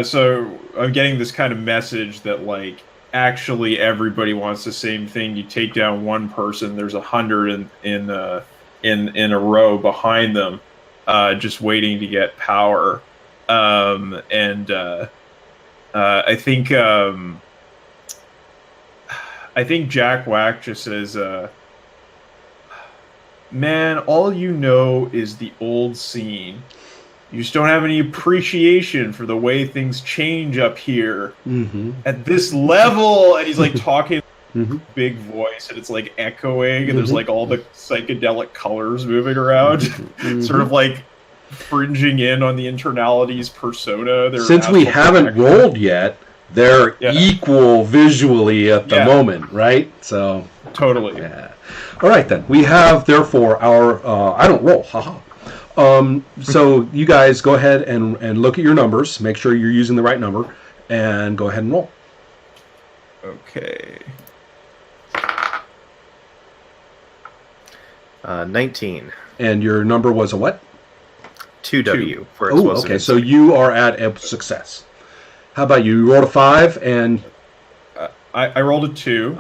So I'm getting this kind of message that like actually everybody wants the same thing. You take down one person, there's 100 in a row behind them, just waiting to get power. I think Jack Whack just says, man, all you know is the old scene. You just don't have any appreciation for the way things change up here at this level. And he's like talking big voice, and it's like echoing, and there's like all the psychedelic colors moving around, sort of like fringing in on the internality's persona. Since we haven't rolled yet, they're equal visually at the moment, right? So totally. Yeah. All right then. We have therefore our I don't roll. Haha. So you guys go ahead and look at your numbers. Make sure you're using the right number, and go ahead and roll. Okay. 19. And your number was a what? 2W for explosive. Oh, okay. So you are at a success. How about you? You rolled a 5 and I rolled a 2.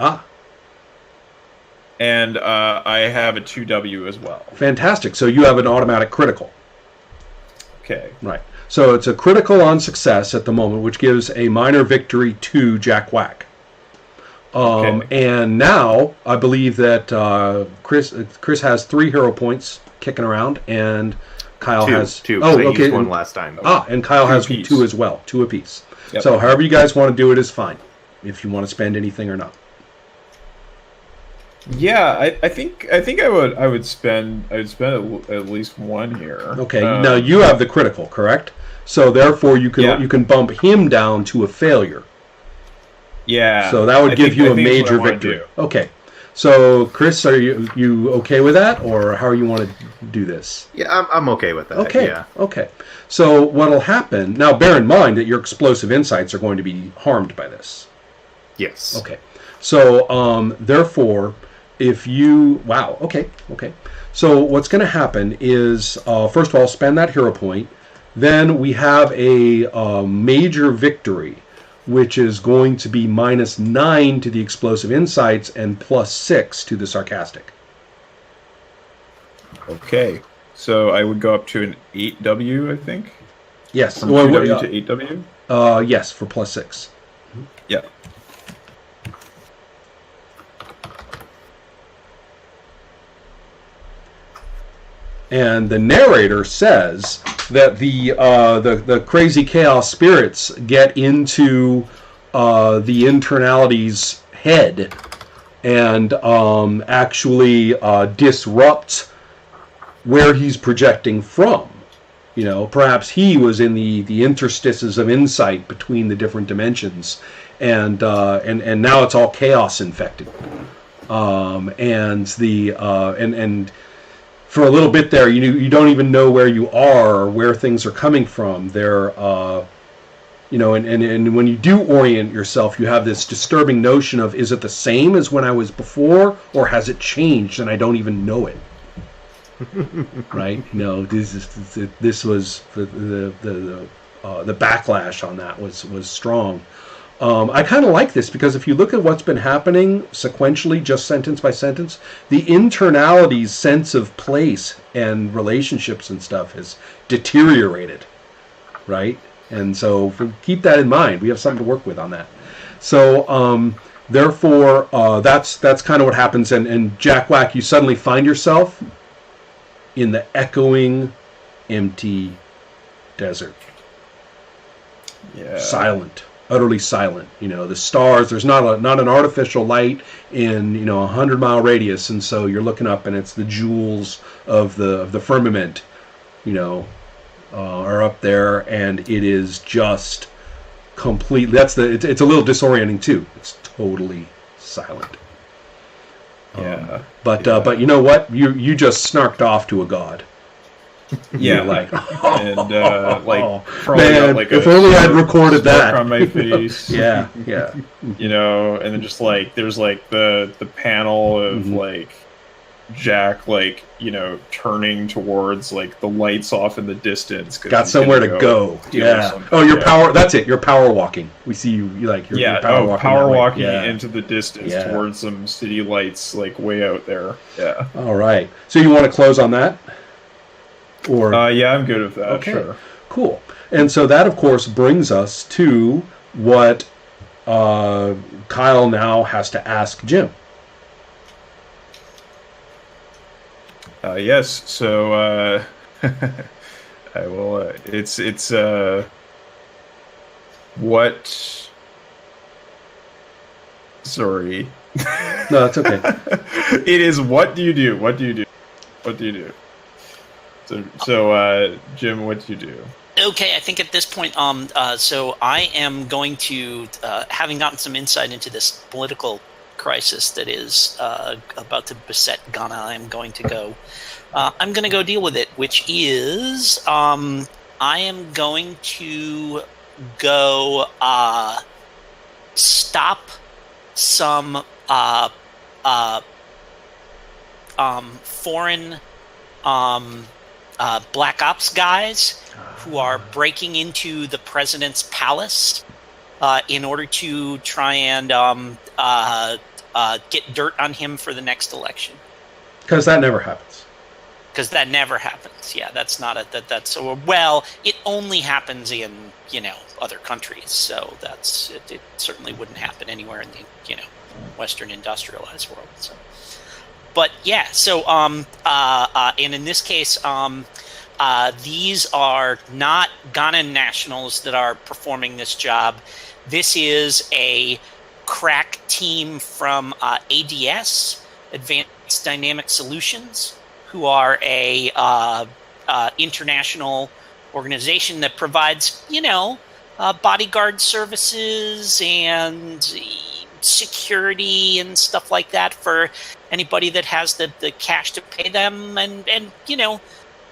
And I have a 2W as well. Fantastic. So you have an automatic critical. Okay. Right. So it's a critical on success at the moment, which gives a minor victory to Jack Whack. Okay. And now I believe that Chris has 3 hero points kicking around, and Kyle has two. Oh, I okay. used one last time. And Kyle has apiece. 2 as well, 2 apiece. Yep. So however you guys want to do it is fine. If you want to spend anything or not. Yeah, I think I would spend at least 1 here. Okay. Now you have the critical, correct? So therefore you can bump him down to a failure. Yeah. So that would give you a major that's what I wanna victory. do. Okay. So Chris, are you okay with that, or how you want to do this? Yeah, I'm okay with that. Okay. Yeah. Okay. So what'll happen now? Bear in mind that your explosive insights are going to be harmed by this. Yes. Okay. So therefore, if you okay. So what's going to happen is first of all, spend that hero point. Then we have a major victory, which is going to be -9 to the explosive insights and +6 to the sarcastic. Okay. So I would go up to an 8W, I think. Yes. From 2W to 8W. Yes, for +6. Yeah. And the narrator says that the crazy chaos spirits get into the internality's head and actually disrupt where he's projecting from. You know, perhaps he was in the interstices of insight between the different dimensions, and now it's all chaos infected. And for a little bit there, you don't even know where you are or where things are coming from. They're, and when you do orient yourself, you have this disturbing notion of, is it the same as when I was before, or has it changed and I don't even know it? Right? This was the backlash on that was strong. I kind of like this because if you look at what's been happening sequentially, just sentence by sentence, the internality's sense of place and relationships and stuff has deteriorated, right? And so keep that in mind. We have something to work with on that. So therefore, that's kind of what happens. And Jack Whack, you suddenly find yourself in the echoing, empty desert. Yeah. Silent. Utterly silent. The stars, there's not an artificial light in 100-mile radius, and so you're looking up and it's the jewels of the firmament are up there, and it is just completely, it's a little disorienting too. It's totally silent. Yeah. But you know what, you just snarked off to a god. Yeah, like, and probably man, got, like, if a only I'd recorded that on my face. yeah. And then just there's the panel of Jack turning towards the lights off in the distance. Got somewhere to go. Yeah. Oh, you're power. That's it. You're power walking. We see you you're power walking yeah. into the distance towards some city lights way out there. Yeah. All right. So you want to close on that? Or yeah, I'm good with that. Okay. Sure. Cool. And so that, of course, brings us to what Kyle now has to ask Jim. Yes. So I will. It's what? Sorry. No, that's okay. It is. What do you do? What do you do? What do you do? So Jim, what do you do? Okay, I think at this point, so I am going to, having gotten some insight into this political crisis that is about to beset Ghana, I'm going to go deal with it, which is, I am going to go stop some foreign Black Ops guys who are breaking into the president's palace in order to try and get dirt on him for the next election. Because that never happens. Because that never happens. Yeah, that's not well, it only happens in, other countries. So it certainly wouldn't happen anywhere in the, Western industrialized world. So, but yeah, so and in this case, these are not Ghanan nationals that are performing this job. This is a crack team from ADS, Advanced Dynamic Solutions, who are a international organization that provides, bodyguard services and security and stuff like that for anybody that has the cash to pay them, and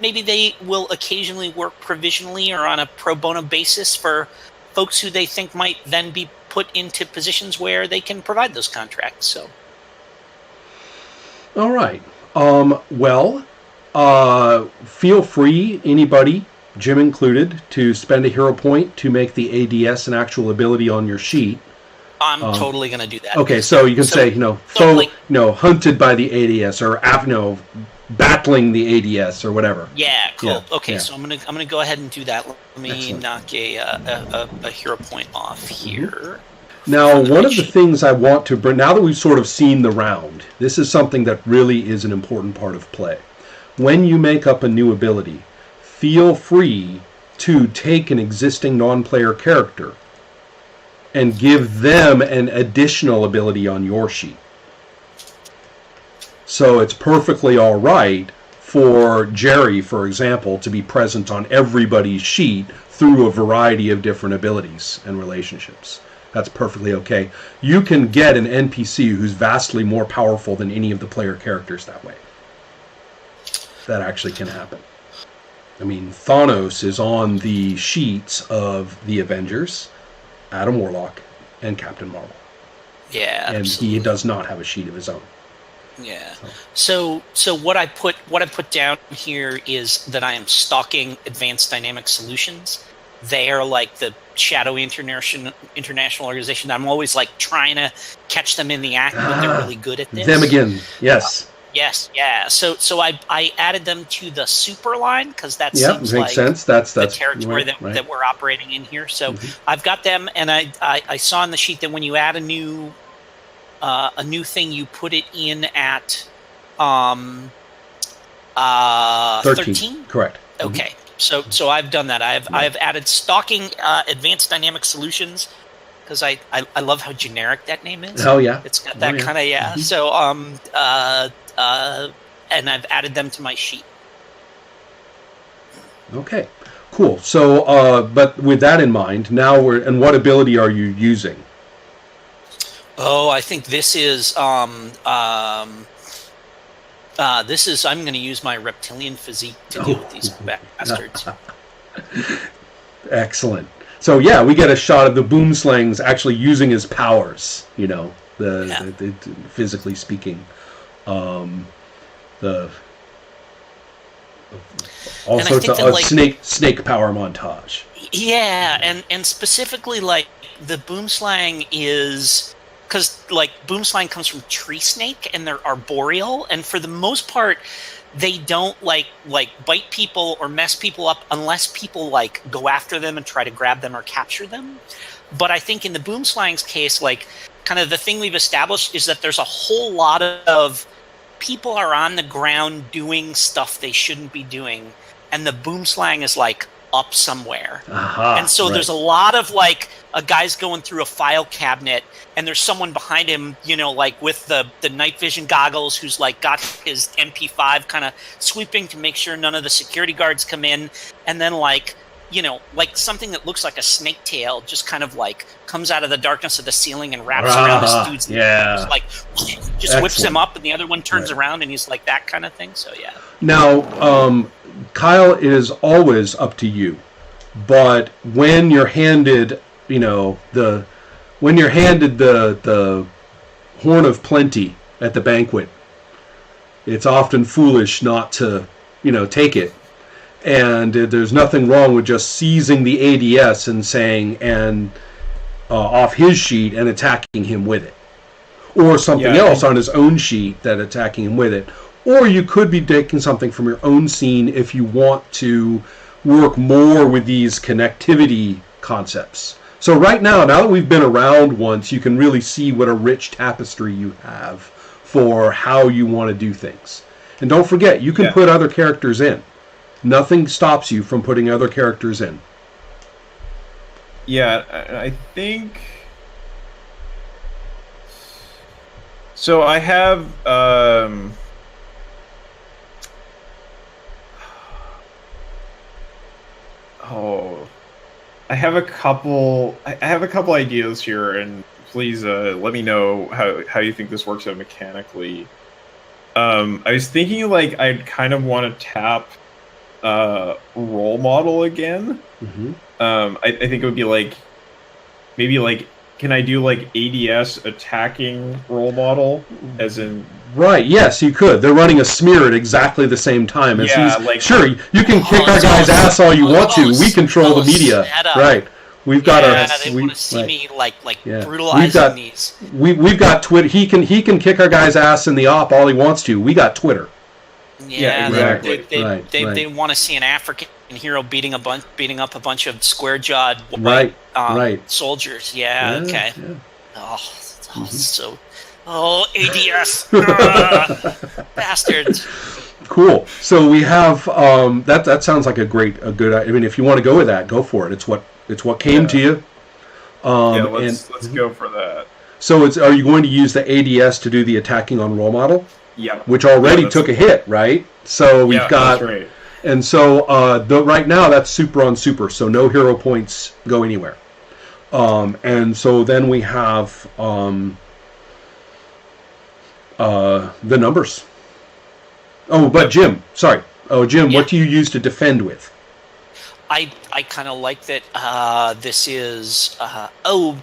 maybe they will occasionally work provisionally or on a pro bono basis for folks who they think might then be put into positions where they can provide those contracts. So, all right. Feel free, anybody, Jim included, to spend a hero point to make the ADS an actual ability on your sheet. I'm totally going to do that. Okay, so you can say, hunted by the ADS, or battling the ADS, or whatever. Yeah, cool. Yeah, okay, yeah. so I'm gonna go ahead and do that. Let me Excellent. knock a hero point off here. Now, one of the things I want to bring, now that we've sort of seen the round, this is something that really is an important part of play. When you make up a new ability, feel free to take an existing non-player character and give them an additional ability on your sheet. So it's perfectly all right for Jerry, for example, to be present on everybody's sheet through a variety of different abilities and relationships. That's perfectly okay. You can get an NPC who's vastly more powerful than any of the player characters that way. That actually can happen. I mean, Thanos is on the sheets of the Avengers, Adam Warlock, and Captain Marvel. Yeah, and absolutely. he does not have a sheet of his own. Yeah. So what I put down here is that I am stalking Advanced Dynamic Solutions. They are like the shadowy international organization. I'm always like trying to catch them in the act, but they're really good at this. Them again, yes. Yes, yeah. So I added them to the super line because that makes seems like sense. That's the territory right. that we're operating in here. So I've got them, and I saw on the sheet that when you add a new thing, you put it in at 13. Correct. Okay. So I've done that. I've added stalking Advanced Dynamic Solutions because I love how generic that name is. Oh yeah. It's got that kind of Mm-hmm. So and I've added them to my sheet. Okay. Cool. So but with that in mind, now and what ability are you using? Oh, I think this is I'm going to use my reptilian physique to deal with these bastards. Excellent. So yeah, we get a shot of the boomslings actually using his powers. The physically speaking, all sorts of snake power montage. Yeah, and specifically like the boomslang is. Because, like, boomslang comes from tree snake, and they're arboreal, and for the most part, they don't, like bite people or mess people up unless people, like, go after them and try to grab them or capture them. But I think in the boomslang's case, like, kind of the thing we've established is that there's a whole lot of people are on the ground doing stuff they shouldn't be doing, and the boomslang is, like, up somewhere. And so there's a lot of like a guy's going through a file cabinet and there's someone behind him, like with the night vision goggles who's like got his MP5 kind of sweeping to make sure none of the security guards come in, and then like something that looks like a snake tail just kind of like comes out of the darkness of the ceiling and wraps around this dude's neck, like just whips him up, and the other one turns around and he's like that kind of thing. So yeah. Now Kyle, it is always up to you, but when you're handed, the horn of plenty at the banquet, it's often foolish not to, take it. And there's nothing wrong with just seizing the ADS and saying, off his sheet and attacking him with it. or something else on his own sheet that attacking him with it. Or you could be taking something from your own scene if you want to work more with these connectivity concepts. So right now that we've been around once, you can really see what a rich tapestry you have for how you want to do things. And don't forget, you can put other characters in. Nothing stops you from putting other characters in. Yeah, I think... So I have... I have a couple ideas here, and please let me know how you think this works out mechanically. I was thinking like I'd kind of want to tap role model again. Mm-hmm. I think it would be like maybe like, can I do like ADS attacking role model as in? Right, yes, you could. They're running a smear at exactly the same time as he's... like... Sure, you can kick our guy's ass all you want to. We control the media. Right. We've got they want to see me brutalizing these. We've got Twitter. He can kick our guy's ass in the op all he wants to. We got Twitter. Yeah, exactly. They want to see an African hero beating up a bunch of square-jawed soldiers. Yeah, okay. Yeah. ADS! Bastards! Cool. So we have that sounds like a good. I mean, if you want to go with that, go for it. It's what came to you. Let's go for that. So are you going to use the ADS to do the attacking on role model? Yeah. Which already took a hit, right? So we've got. That's right. And so right now that's super on super, so no hero points go anywhere. And so then we have the numbers. Oh, but Jim, sorry. Oh, Jim, what do you use to defend with? I kind of like that. This is.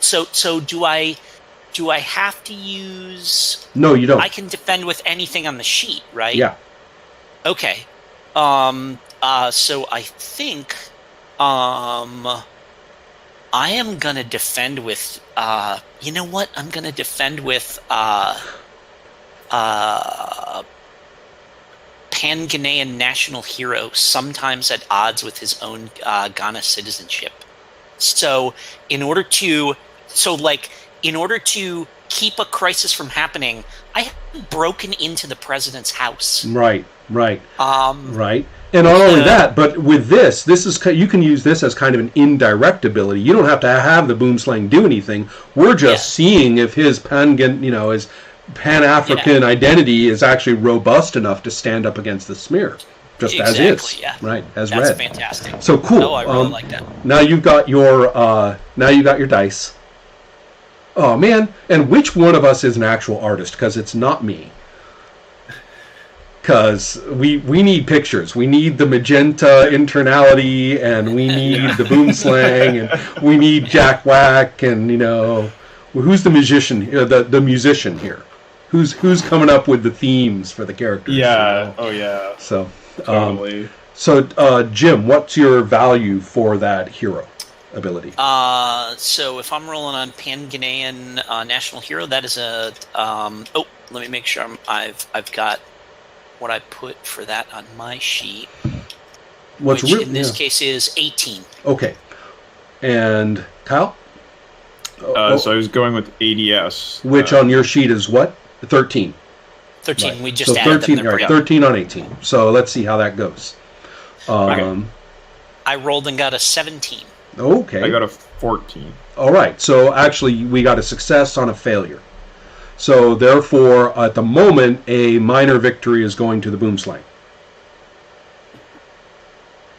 So do I have to use? No, you don't. I can defend with anything on the sheet, right? Yeah. Okay. So I think I am gonna defend with. You know what? I'm gonna defend with. Pan-Ghanaian national hero, sometimes at odds with his own Ghana citizenship. So, in order to keep a crisis from happening, I have broken into the president's house. Right. Right. And not only that, but with this is you can use this as kind of an indirect ability. You don't have to have the boomslang do anything. We're just seeing if his his Pan-African identity is actually robust enough to stand up against the smear, just as is. Yeah. Right, as That's read. Fantastic. So cool. Oh, I really like that. Now you've got your dice. Oh man! And which one of us is an actual artist? Because it's not me. Because we need pictures. We need the magenta internality, and we need the boomslang, and we need Jack Whack, and who's the musician? The musician here. Who's coming up with the themes for the characters? Yeah. Oh yeah. So totally. Jim, what's your value for that hero ability? So if I'm rolling on Pan-Ghanaian national hero, that is a. Let me make sure I've got what I put for that on my sheet. Which in this case is 18. Okay. And Kyle? So I was going with ADS. Which on your sheet is what? 13. 13. Right. We just added 13, them. Right, 13 on 18. So let's see how that goes. Okay. I rolled and got a 17. Okay. I got a 14. All right. So actually, we got a success on a failure. So therefore, at the moment, a minor victory is going to the boomslang.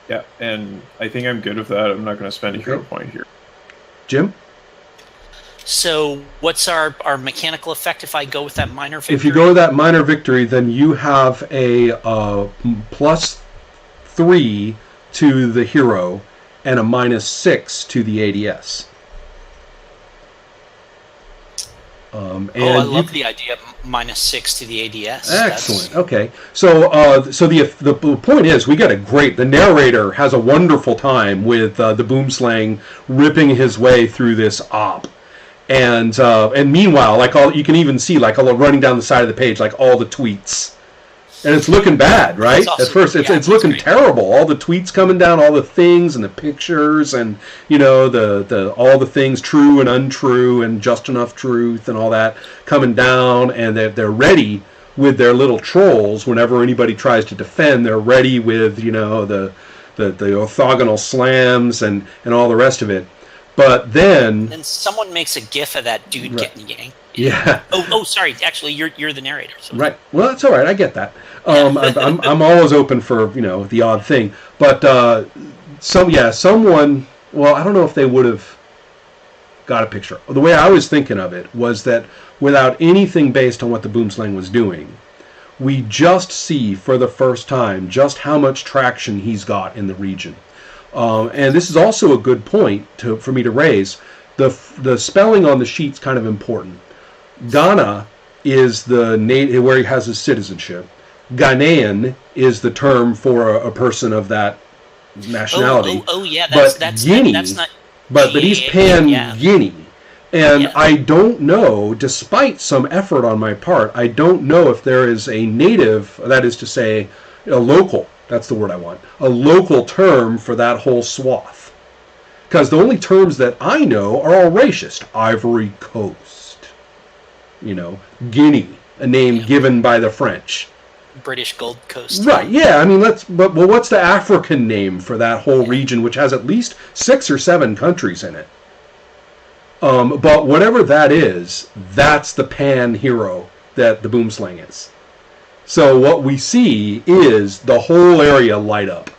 Yeah, and I think I'm good with that. I'm not going to spend a hero point here. Jim? So what's our mechanical effect if I go with that minor victory? If you go with that minor victory, then you have a +3 to the hero and a -6 to the ADS. I love the idea of -6 to the ADS. Excellent. Okay. So the point is, we get the narrator has a wonderful time with the boomslang ripping his way through this op. And meanwhile, like all you can even see, like all running down the side of the page, like all the tweets. And it's looking bad, right? Also, at first, it's looking great. terrible. All the tweets coming down, all the things and the pictures, and the all the things true and untrue, and just enough truth, and all that coming down. And they're ready with their little trolls. Whenever anybody tries to defend, they're ready with the orthogonal slams and all the rest of it. But then someone makes a gif of that dude getting yanked. Yeah. Oh, sorry. Actually, you're the narrator. So. Right. Well, that's all right. I get that. I'm always open for the odd thing. But someone. Well, I don't know if they would have got a picture. The way I was thinking of it was that without anything based on what the Boomslang was doing, we just see for the first time just how much traction he's got in the region. And this is also a good point for me to raise. The spelling on the sheet's kind of important. Ghana is the where he has his citizenship. Ghanaian is the term for a person of that nationality. Oh yeah, that's Guinea. That's not. But he's Pan-Guinea. And I don't know, despite some effort on my part, I don't know if there is a native, that is to say, a local. That's the word I want. A local term for that whole swath. Because the only terms that I know are all racist. Ivory Coast. Guinea, a name given by the French. British Gold Coast. Right, yeah. I mean, but what's the African name for that whole region, which has at least 6 or 7 countries in it? But whatever that is, that's the pan hero that the Boomslang is. So what we see is the whole area light up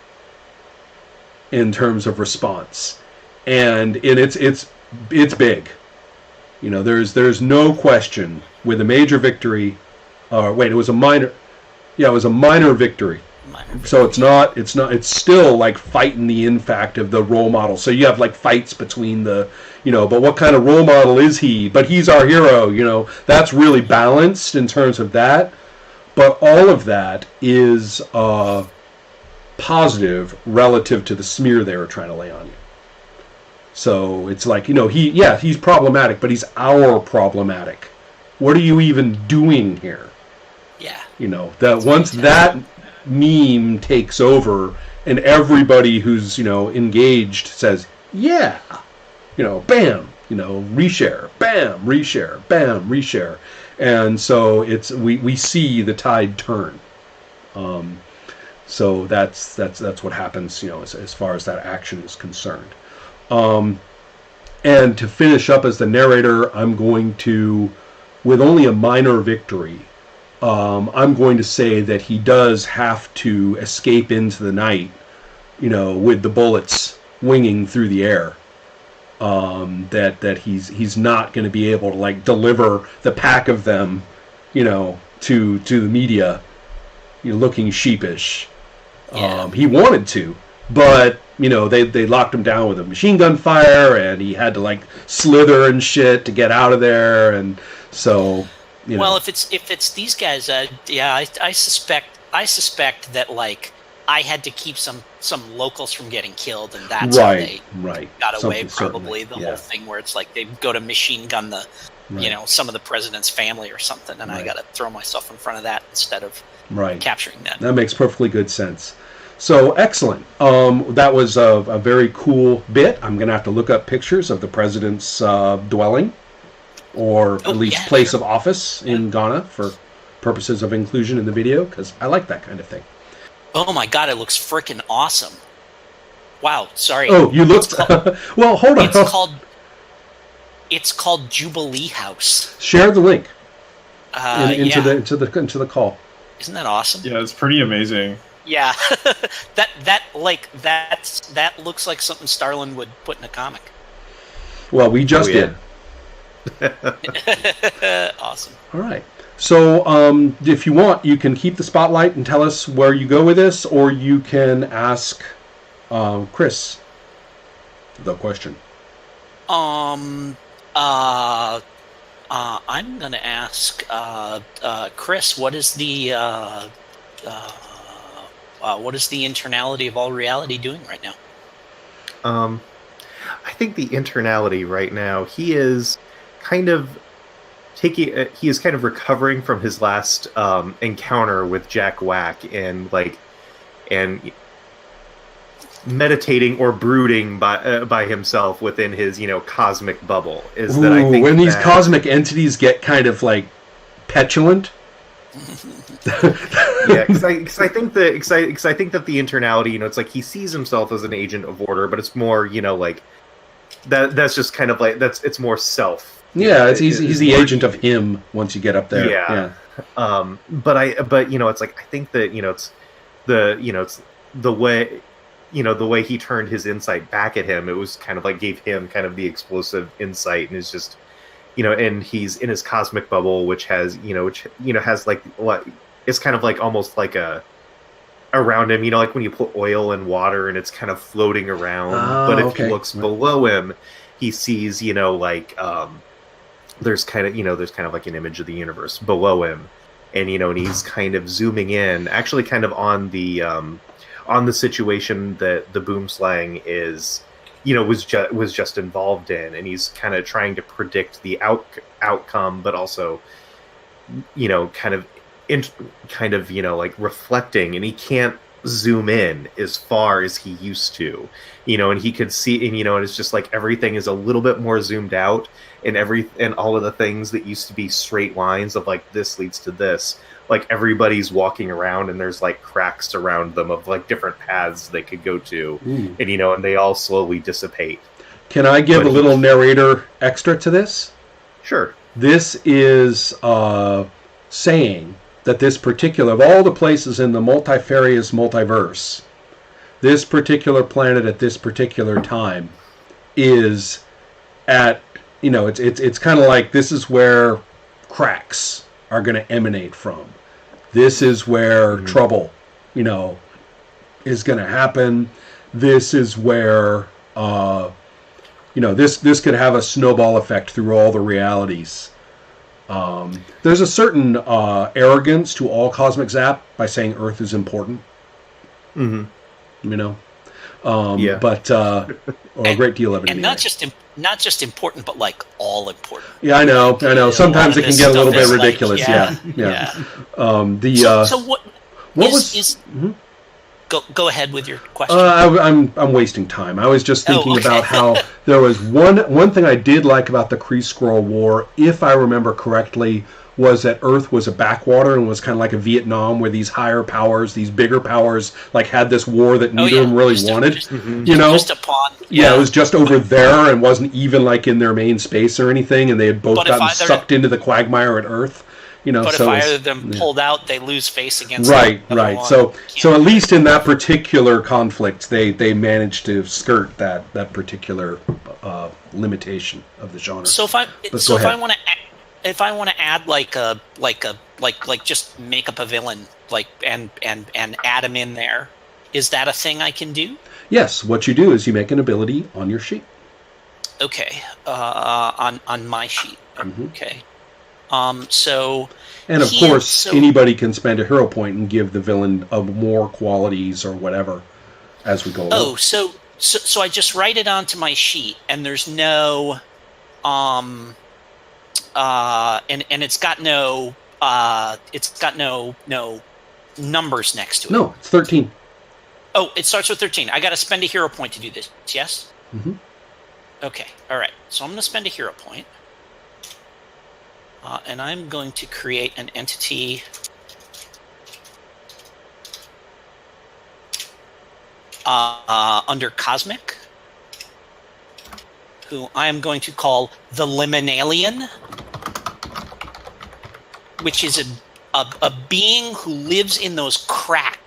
in terms of response, and it's big. There's no question with a major victory. It was a minor. Yeah, it was a minor victory. So it's still like fighting the impact of the role model. So you have like fights between but what kind of role model is he? But he's our hero, that's really balanced in terms of that. But all of that is positive relative to the smear they were trying to lay on you. So it's like, he's problematic, but he's our problematic. What are you even doing here? Yeah. Once that meme takes over and everybody who's, engaged says, yeah, bam, reshare, bam, reshare, bam, reshare. And so we see the tide turn. So that's what happens, as far as that action is concerned. And to finish up as the narrator, I'm going to, with only a minor victory, I'm going to say that he does have to escape into the night, with the bullets winging through the air. That he's not going to be able to deliver the pack of them, to the media, looking sheepish. Yeah. He wanted to, but they locked him down with a machine gun fire, and he had to slither and shit to get out of there, and so. Well, if it's these guys, I suspect that I had to keep some locals from getting killed, and that's how they got away. Probably the whole thing where it's they go to machine gun the, some of the president's family or something, and I got to throw myself in front of that instead of capturing that. That makes perfectly good sense. So excellent. That was a very cool bit. I'm going to have to look up pictures of the president's dwelling, or at least place of office in Ghana for purposes of inclusion in the video, because I like that kind of thing. Oh my god, it looks freaking awesome. Wow, sorry. Oh, you looked... well, hold on. It's called Jubilee House. Share the link into the call. Isn't that awesome? Yeah, it's pretty amazing. Yeah. that looks like something Starlin would put in a comic. Well, we just did. Awesome. All right. So, if you want, you can keep the spotlight and tell us where you go with this, or you can ask Chris the question. I'm gonna ask Chris, what is the internality of all reality doing right now? I think the internality right now, he is kind of he is kind of recovering from his last encounter with Jack Whack, and meditating or brooding by himself within his cosmic bubble. That I think when these cosmic entities get kind of like petulant. Yeah, because I think that the internality, it's like he sees himself as an agent of order, but it's more like that's just kind of like it's more self. Yeah, he's the agent of him once you get up there. Yeah. But it's like I think that it's the way the way he turned his insight back at him. It was kind of like gave him kind of the explosive insight, and it's just and he's in his cosmic bubble, which has has like what it's kind of like almost like a around him, like when you put oil in water and it's kind of floating around. But if he looks below him, he sees there's kind of like an image of the universe below him, and and he's kind of zooming in, actually kind of on the situation that the Boomslang is was just involved in, and he's kind of trying to predict the outcome, but also kind of like reflecting, and he can't zoom in as far as he used to, and he could see, and and it's just like everything is a little bit more zoomed out, and all of the things that used to be straight lines of like this leads to this, like everybody's walking around and there's like cracks around them of like different paths they could go to. And and they all slowly dissipate. Can I give a little narrator extra to this? Sure. This is saying that this particular, of all the places in the multifarious multiverse, this particular planet at this particular time is at, it's kind of like this is where cracks are going to emanate from. This is where trouble, is going to happen. This is where, this could have a snowball effect through all the realities. There's a certain arrogance to all Cosmic Zap by saying Earth is important. But a great deal of it. And anyway. not just important, but like all important. Yeah, I know. Sometimes it can get a little bit ridiculous. Like, yeah. So what was? Go ahead with your question. I'm wasting time. I was just thinking about how there was one thing I did like about the Kree Skrull War, if I remember correctly, was that Earth was a backwater and was kind of like a Vietnam, where these higher powers, these bigger powers, like had this war that neither of them really wanted. Just a pawn. Yeah, it was just over there and wasn't even like in their main space or anything, and they had both gotten sucked into the quagmire at Earth. But if either of them pulled out, they lose face against right. So at least in that particular conflict, they managed to skirt that particular limitation of the genre. So if I want to add like just make up a villain and add him in there, is that a thing I can do? Yes. What you do is you make an ability on your sheet. Okay. On my sheet. Okay. And of course, anybody can spend a hero point and give the villain more qualities or whatever as we go along. Oh, so I just write it onto my sheet, and there's no, and it's got no numbers next to it. No, it's 13. Oh, it starts with 13. I got to spend a hero point to do this. Yes. Okay. All right. So I'm going to spend a hero point. And I'm going to create an entity under Cosmic, who I am going to call the Liminalian, which is a being who lives in those cracks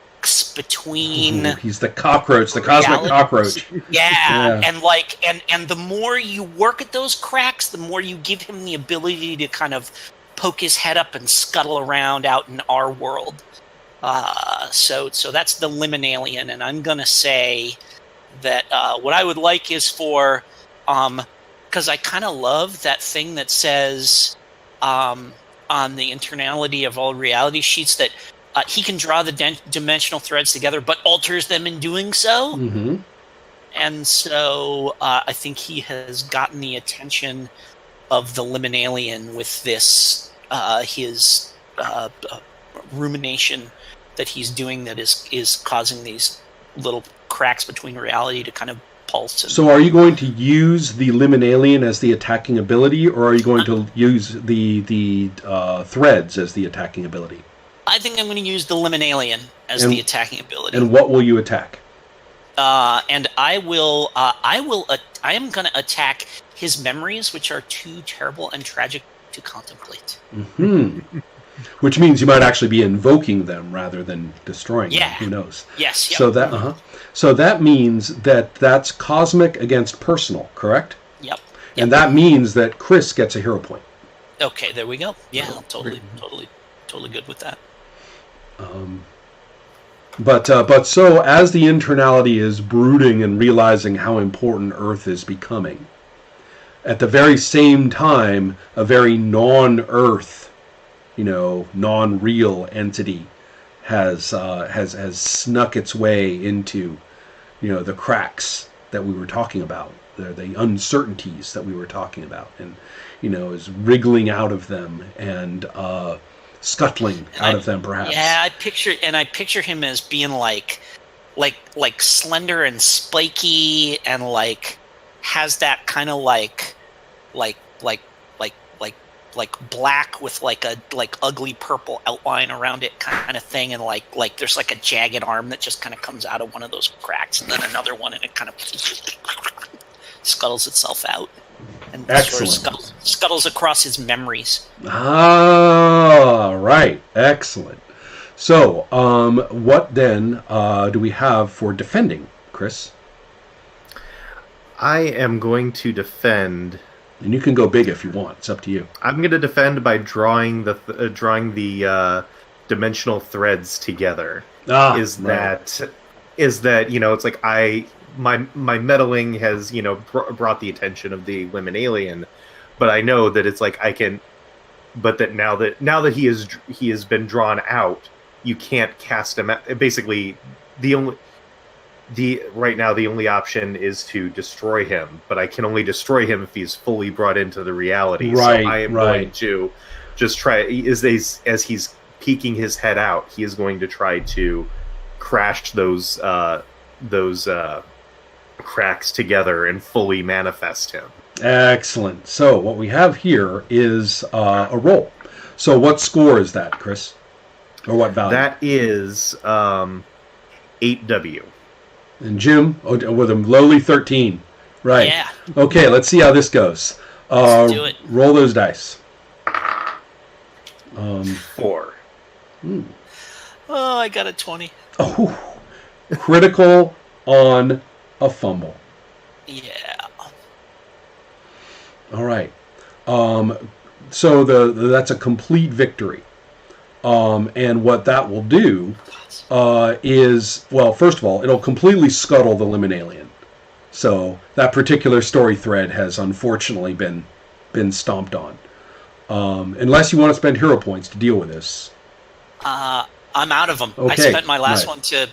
between. He's the cockroach, the cosmic cockroach. Yeah, and the more you work at those cracks, the more you give him the ability to kind of poke his head up and scuttle around out in our world. So that's the Liminalian, and I'm gonna say that what I would like is for, because I kind of love that thing that says on the internality of all reality sheets that. He can draw the dimensional threads together, but alters them in doing so. And so I think he has gotten the attention the liminalien with this his rumination that he's doing that is causing these little cracks between reality to kind of pulse. So are you going to use the liminalien as the attacking ability, or are you going to use the threads as the attacking ability? I think I'm going to use the liminalien as the attacking ability. And what will you attack? And I am going to attack his memories, which are too terrible and tragic to contemplate. Mm-hmm. Which means you might actually be invoking them rather than destroying them. Who knows? Yes. Yep. So that means that's cosmic against personal, correct? Yep. And that means that Chris gets a hero point. Okay, there we go. Yeah, totally good with that. But so as the internality is brooding and realizing how important Earth is becoming, at the very same time, a very non-Earth, non-real entity has snuck its way into, the cracks that we were talking about, the uncertainties that we were talking about, and is wriggling out of them and scuttling out of them, perhaps. Yeah, I picture him as being like slender and spiky, and has that kind of like black with like ugly purple outline around it kind of thing, and like there's like a jagged arm that just kind of comes out of one of those cracks, and then another one, and it kind of scuttles itself out and sort of scuttles across his memories. Ah, right. Excellent. So, what then do we have for defending, Chris? I am going to defend. And you can go big if you want. It's up to you. I'm going to defend by drawing the dimensional threads together. Is that it's like my meddling has brought the attention of the liminalien, but I know that it's like I can. But that now that he has been drawn out, you can't cast him out. Basically, right now the only option is to destroy him, but I can only destroy him if he's fully brought into the reality. Right, so I am going to just try as he's peeking his head out, he is going to try to crash those cracks together and fully manifest him. Excellent. So what we have here is a roll. So what score is that, Chris? Or what value? That is 8W. And Jim, with a lowly 13. Right. Yeah. Okay, let's see how this goes. Let's do it. Roll those dice. 4. Oh, I got a 20. Oh, critical on a fumble. Yeah. All right. So that's a complete victory. And what that will do is, well, first of all, it'll completely scuttle the liminalien. So that particular story thread has unfortunately been stomped on. Unless you want to spend hero points to deal with this. I'm out of them. Okay. I spent my last one to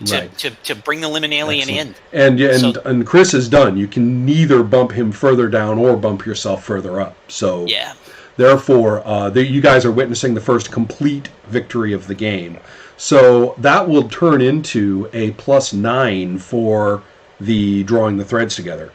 bring the liminalien in. And Chris is done. You can neither bump him further down or bump yourself further up. So yeah. Therefore, you guys are witnessing the first complete victory of the game. So that will turn into a +9 for the drawing the threads together.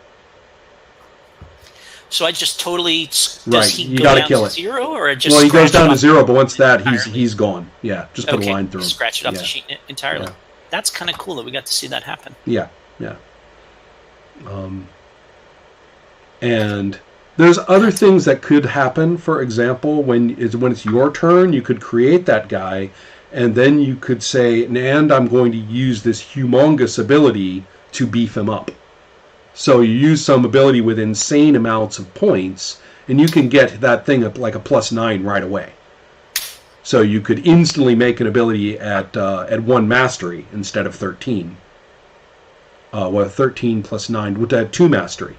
So I just totally You gotta kill it. 0 or just he goes down to 0, but once that he's gone. Yeah, just put a line through him. Scratch it off the sheet entirely. Yeah. That's kind of cool that we got to see that happen. Yeah. And there's other things that could happen. For example, when it's your turn, you could create that guy, and then you could say, and I'm going to use this humongous ability to beef him up. So you use some ability with insane amounts of points, and you can get that thing up like a +9 right away. So you could instantly make an ability at 1 mastery instead of 13. 13 +9 with that 2 mastery.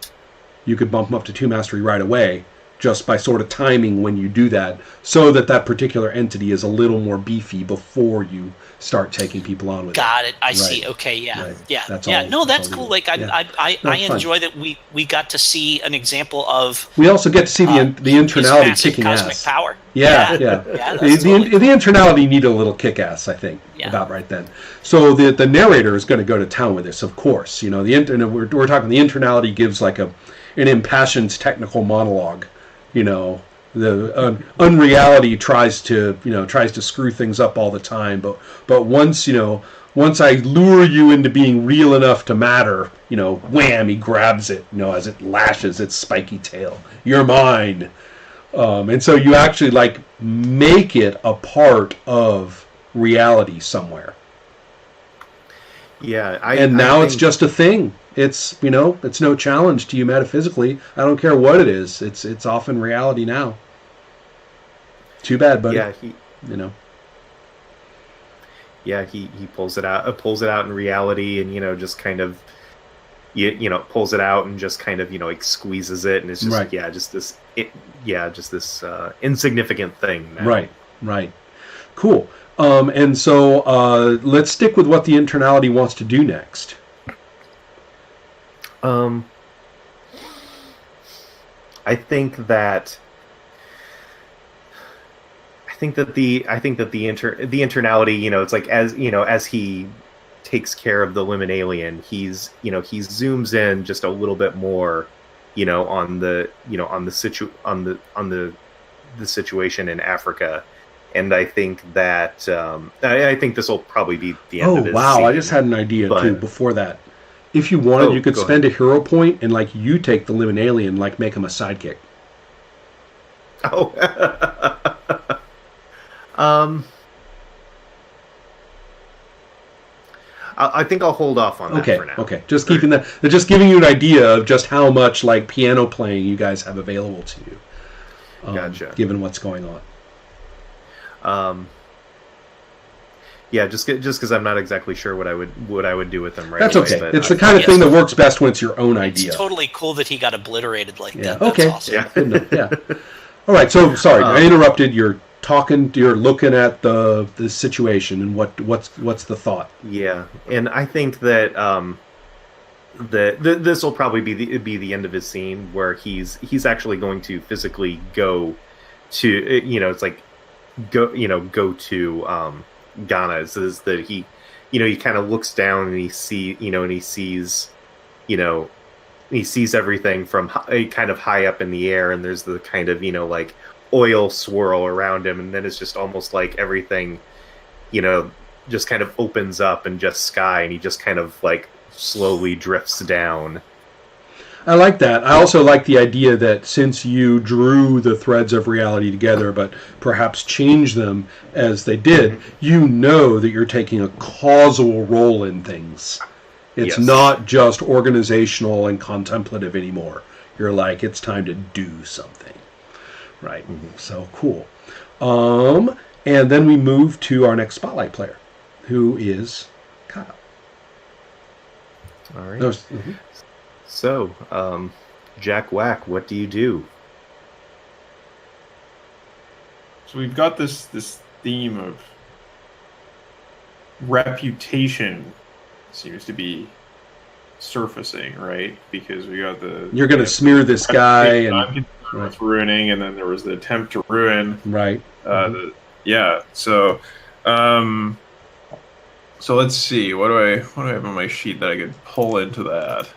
You could bump him up to 2 mastery right away, just by sort of timing when you do that, so that that particular entity is a little more beefy before you start taking people on with Got it. it. I see. Okay. Yeah. Right. Yeah. That's yeah. all- No, that's that's all cool. we Like do. Yeah. I No, it's fun. enjoy that we got to see an example of. We also get to see the his internality massive kicking cosmic ass. power. Yeah. Yeah, The that's totally cool. internality needed a little kick ass, I think, Yeah. about right then. So the narrator is going to go to town with this, of course. You know, we're talking the internality gives like an impassioned technical monologue. You know, the unreality tries to screw things up all the time, but once I lure you into being real enough to matter, wham, he grabs it, as it lashes its spiky tail. You're mine. And so you actually like make it a part of reality somewhere. Yeah, Now I it's think- just a thing. It's it's no challenge to you metaphysically. I don't care what it is. It's often reality now. Too bad, buddy. Yeah, he pulls it out in reality, and just kind of pulls it out and just kind of like squeezes it, and it's just Right. just this insignificant thing now. Right. Cool. And so let's stick with what the internality wants to do next. I think that the internality, it's like as he takes care of the limit alien, he zooms in just a little bit more, on the situation in Africa, and I think that I think this will probably be the end of his wow! scene, I just had an idea but- too. Before that, if you wanted, you could go spend a hero point and like you take the limit alien, like make him a sidekick. Oh. I think I'll hold off on that for now. Okay. Just keeping that. Just giving you an idea of just how much like piano playing you guys have available to you. Gotcha. Given what's going on. Yeah, just because I'm not exactly sure what I would do with them right That's away, okay. but It's the kind of thing that works best when it's your own idea. It's totally cool that he got obliterated like Yeah. that. That's Okay. awesome. Yeah. Good enough. Yeah. All right. So sorry, I interrupted. You're looking at the situation, and what's the thought? Yeah, and I think that this will probably be the end of his scene, where he's actually going to physically go to it's like go to Ghana. Is that he he kind of looks down and he sees everything from kind of high up in the air, and there's the kind of like oil swirl around him, and then it's just almost like everything just kind of opens up and just sky, and he just kind of like slowly drifts down. I like that. I also like the idea that since you drew the threads of reality together, but perhaps changed them as they did, you know that you're taking a causal role in things. It's Yes. not just organizational and contemplative anymore. You're like, it's time to do something. Right. So cool. And then we move to our next spotlight player, who is Kyle. All right. Mhm. So, Jack Whack, what do you do? So we've got this theme of reputation seems to be surfacing, right? Because we got the You're going to smear this guy and I'm concerned with ruining, and then there was the attempt to ruin. right. So let's see. What do I have on my sheet that I could pull into that?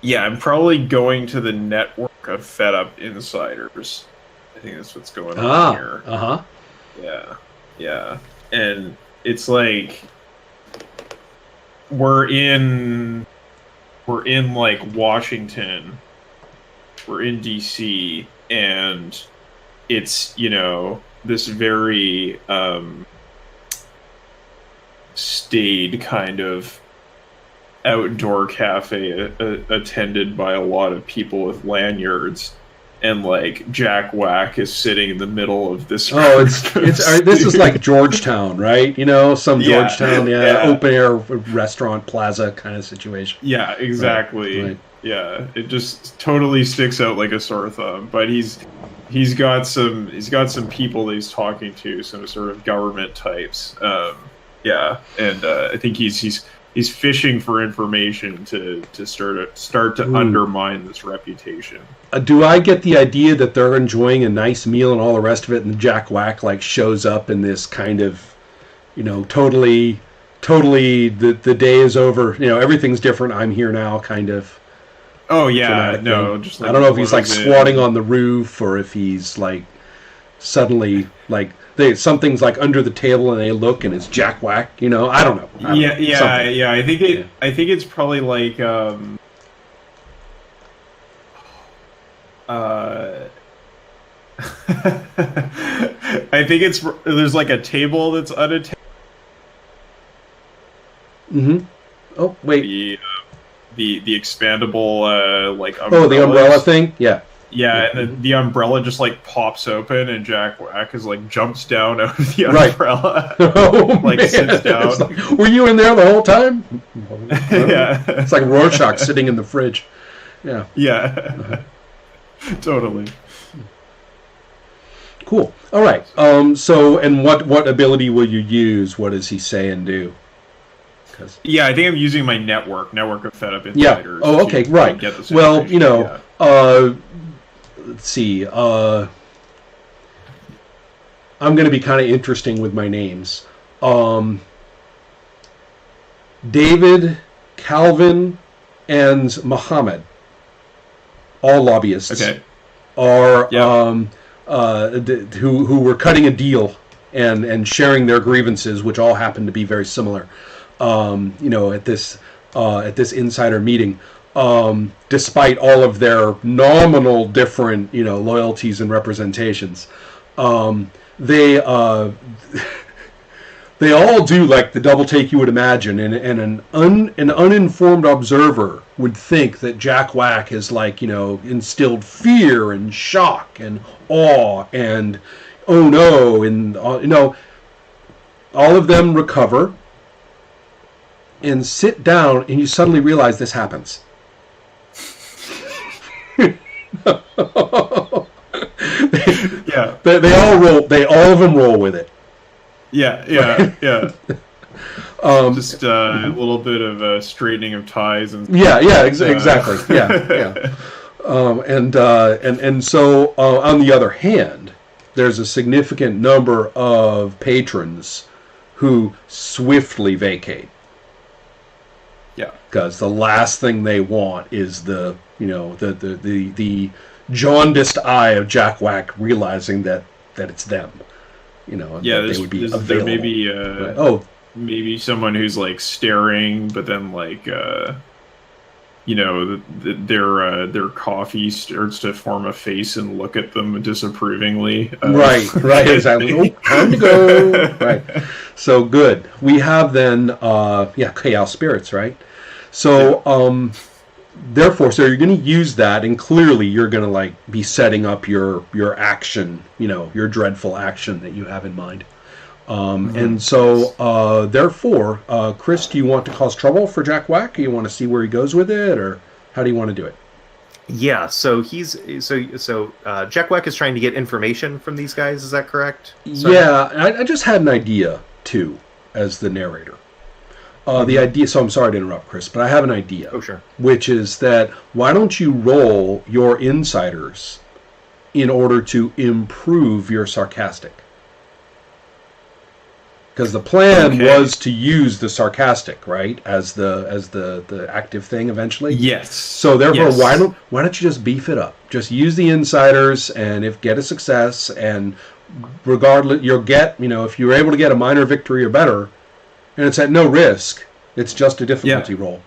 I'm probably going to the network of fed up insiders. I think that's what's going on here. Uh-huh. Yeah. And it's like we're in like Washington. We're in DC, and it's, this very staid kind of outdoor cafe attended by a lot of people with lanyards, and like Jack Whack is sitting in the middle of this. Oh, this is like Georgetown, right? Some Georgetown, open air restaurant plaza kind of situation. Yeah, exactly. Right. Yeah, it just totally sticks out like a sore thumb. But he's got some people that he's talking to, some sort of government types. Yeah, and I think he's fishing for information to start to undermine this reputation. Do I get the idea that they're enjoying a nice meal and all the rest of it, and Jack Whack like shows up in this kind of, totally the day is over, everything's different, I'm here now kind of. Oh yeah, no, just like, I don't know if he's like squatting on the roof or if he's like suddenly like something's like under the table and they look and it's Jack Whack, I don't know. Yeah. I think it's probably like I think there's like a table that's unattached. Mm-hmm. Oh wait. The expandable like umbrellas. Oh, the umbrella thing? Yeah. Yeah, and the umbrella just like pops open and Jack Whack is like jumps down out of the umbrella. Oh, like man. Sits down. Like, were you in there the whole time? Yeah. It's like Rorschach sitting in the fridge. Yeah. Yeah. Totally. Cool. All right. So, and what ability will you use? What does he say and do? Yeah, I think I'm using my network of fed up Yeah. insiders. Oh, okay, right. Well, let's see. I'm going to be kind of interesting with my names. David, Calvin, and Muhammad, all lobbyists, are who were cutting a deal and sharing their grievances, which all happen to be very similar. At this insider meeting, despite all of their nominal different, loyalties and representations, they all do like the double take you would imagine, and an uninformed observer would think that Jack Whack has like, instilled fear and shock and awe and oh no, and all of them recover and sit down, and you suddenly realize this happens. Yeah, they all roll. They all of them roll with it. Yeah. Just a little bit of a straightening of ties and. Exactly. Yeah. And so on the other hand, there's a significant number of patrons who swiftly vacate. Yeah, because the last thing they want is the jaundiced eye of Jack Whack realizing that it's them. And that they would be available. There may be maybe someone who's like staring, but then like their coffee starts to form a face and look at them disapprovingly. Right, exactly. Oh, time to go. Right. So good. We have then, chaos spirits, right? So, therefore, so you're going to use that, and clearly you're going to like be setting up your action, your dreadful action that you have in mind. And so, therefore, Chris, do you want to cause trouble for Jack Whack? Do you want to see where he goes with it, or how do you want to do it? Yeah, so Jack Whack is trying to get information from these guys. Is that correct? Sorry. Yeah, I just had an idea too, as the narrator. The idea. So I'm sorry to interrupt, Chris, but I have an idea. Oh, sure. Which is that why don't you roll your insiders in order to improve your sarcastic? Because the plan was to use the sarcastic, right, as the active thing eventually. Yes. So therefore, why don't you just beef it up? Just use the insiders, and if get a success, and regardless, you'll get, if you're able to get a minor victory or better, and it's at no risk, it's just a difficulty roll.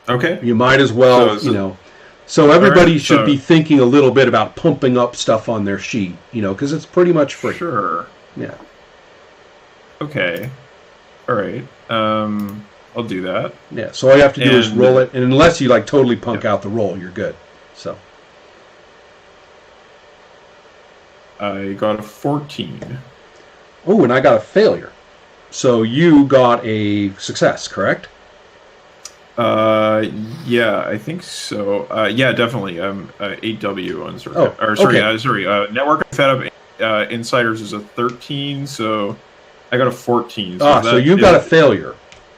Okay. You might as well, So everybody should be thinking a little bit about pumping up stuff on their sheet, because it's pretty much free. Sure. Yeah. Okay. All right. I'll do that. Yeah. So all you have to do is roll it, and unless you like totally punk out the roll, you're good. So. I got a 14. Oh, and I got a failure. So you got a success, correct? Yeah, I think so. Yeah, definitely. 8W on Oh, Network of Fed Up Insiders is a 13, so I got a 14. So you got a failure.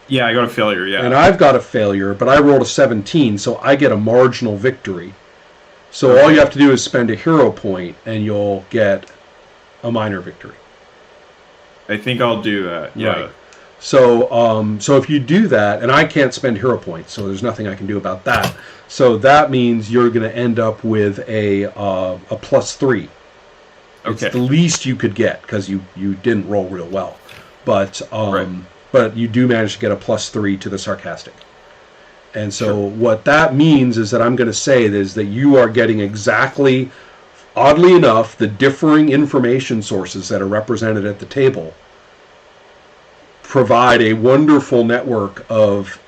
Yeah, I got a failure, yeah. And I've got a failure, but I rolled a 17, so I get a marginal victory. So all you have to do is spend a hero point, and you'll get a minor victory. I think I'll do that, yeah. Right. So if you do that, and I can't spend hero points, so there's nothing I can do about that. So that means you're going to end up with a +3. It's the least you could get, because you didn't roll real well. But but you do manage to get a +3 to the sarcastic. And so what that means is that I'm going to say is that you are getting exactly, oddly enough, the differing information sources that are represented at the table provide a wonderful network of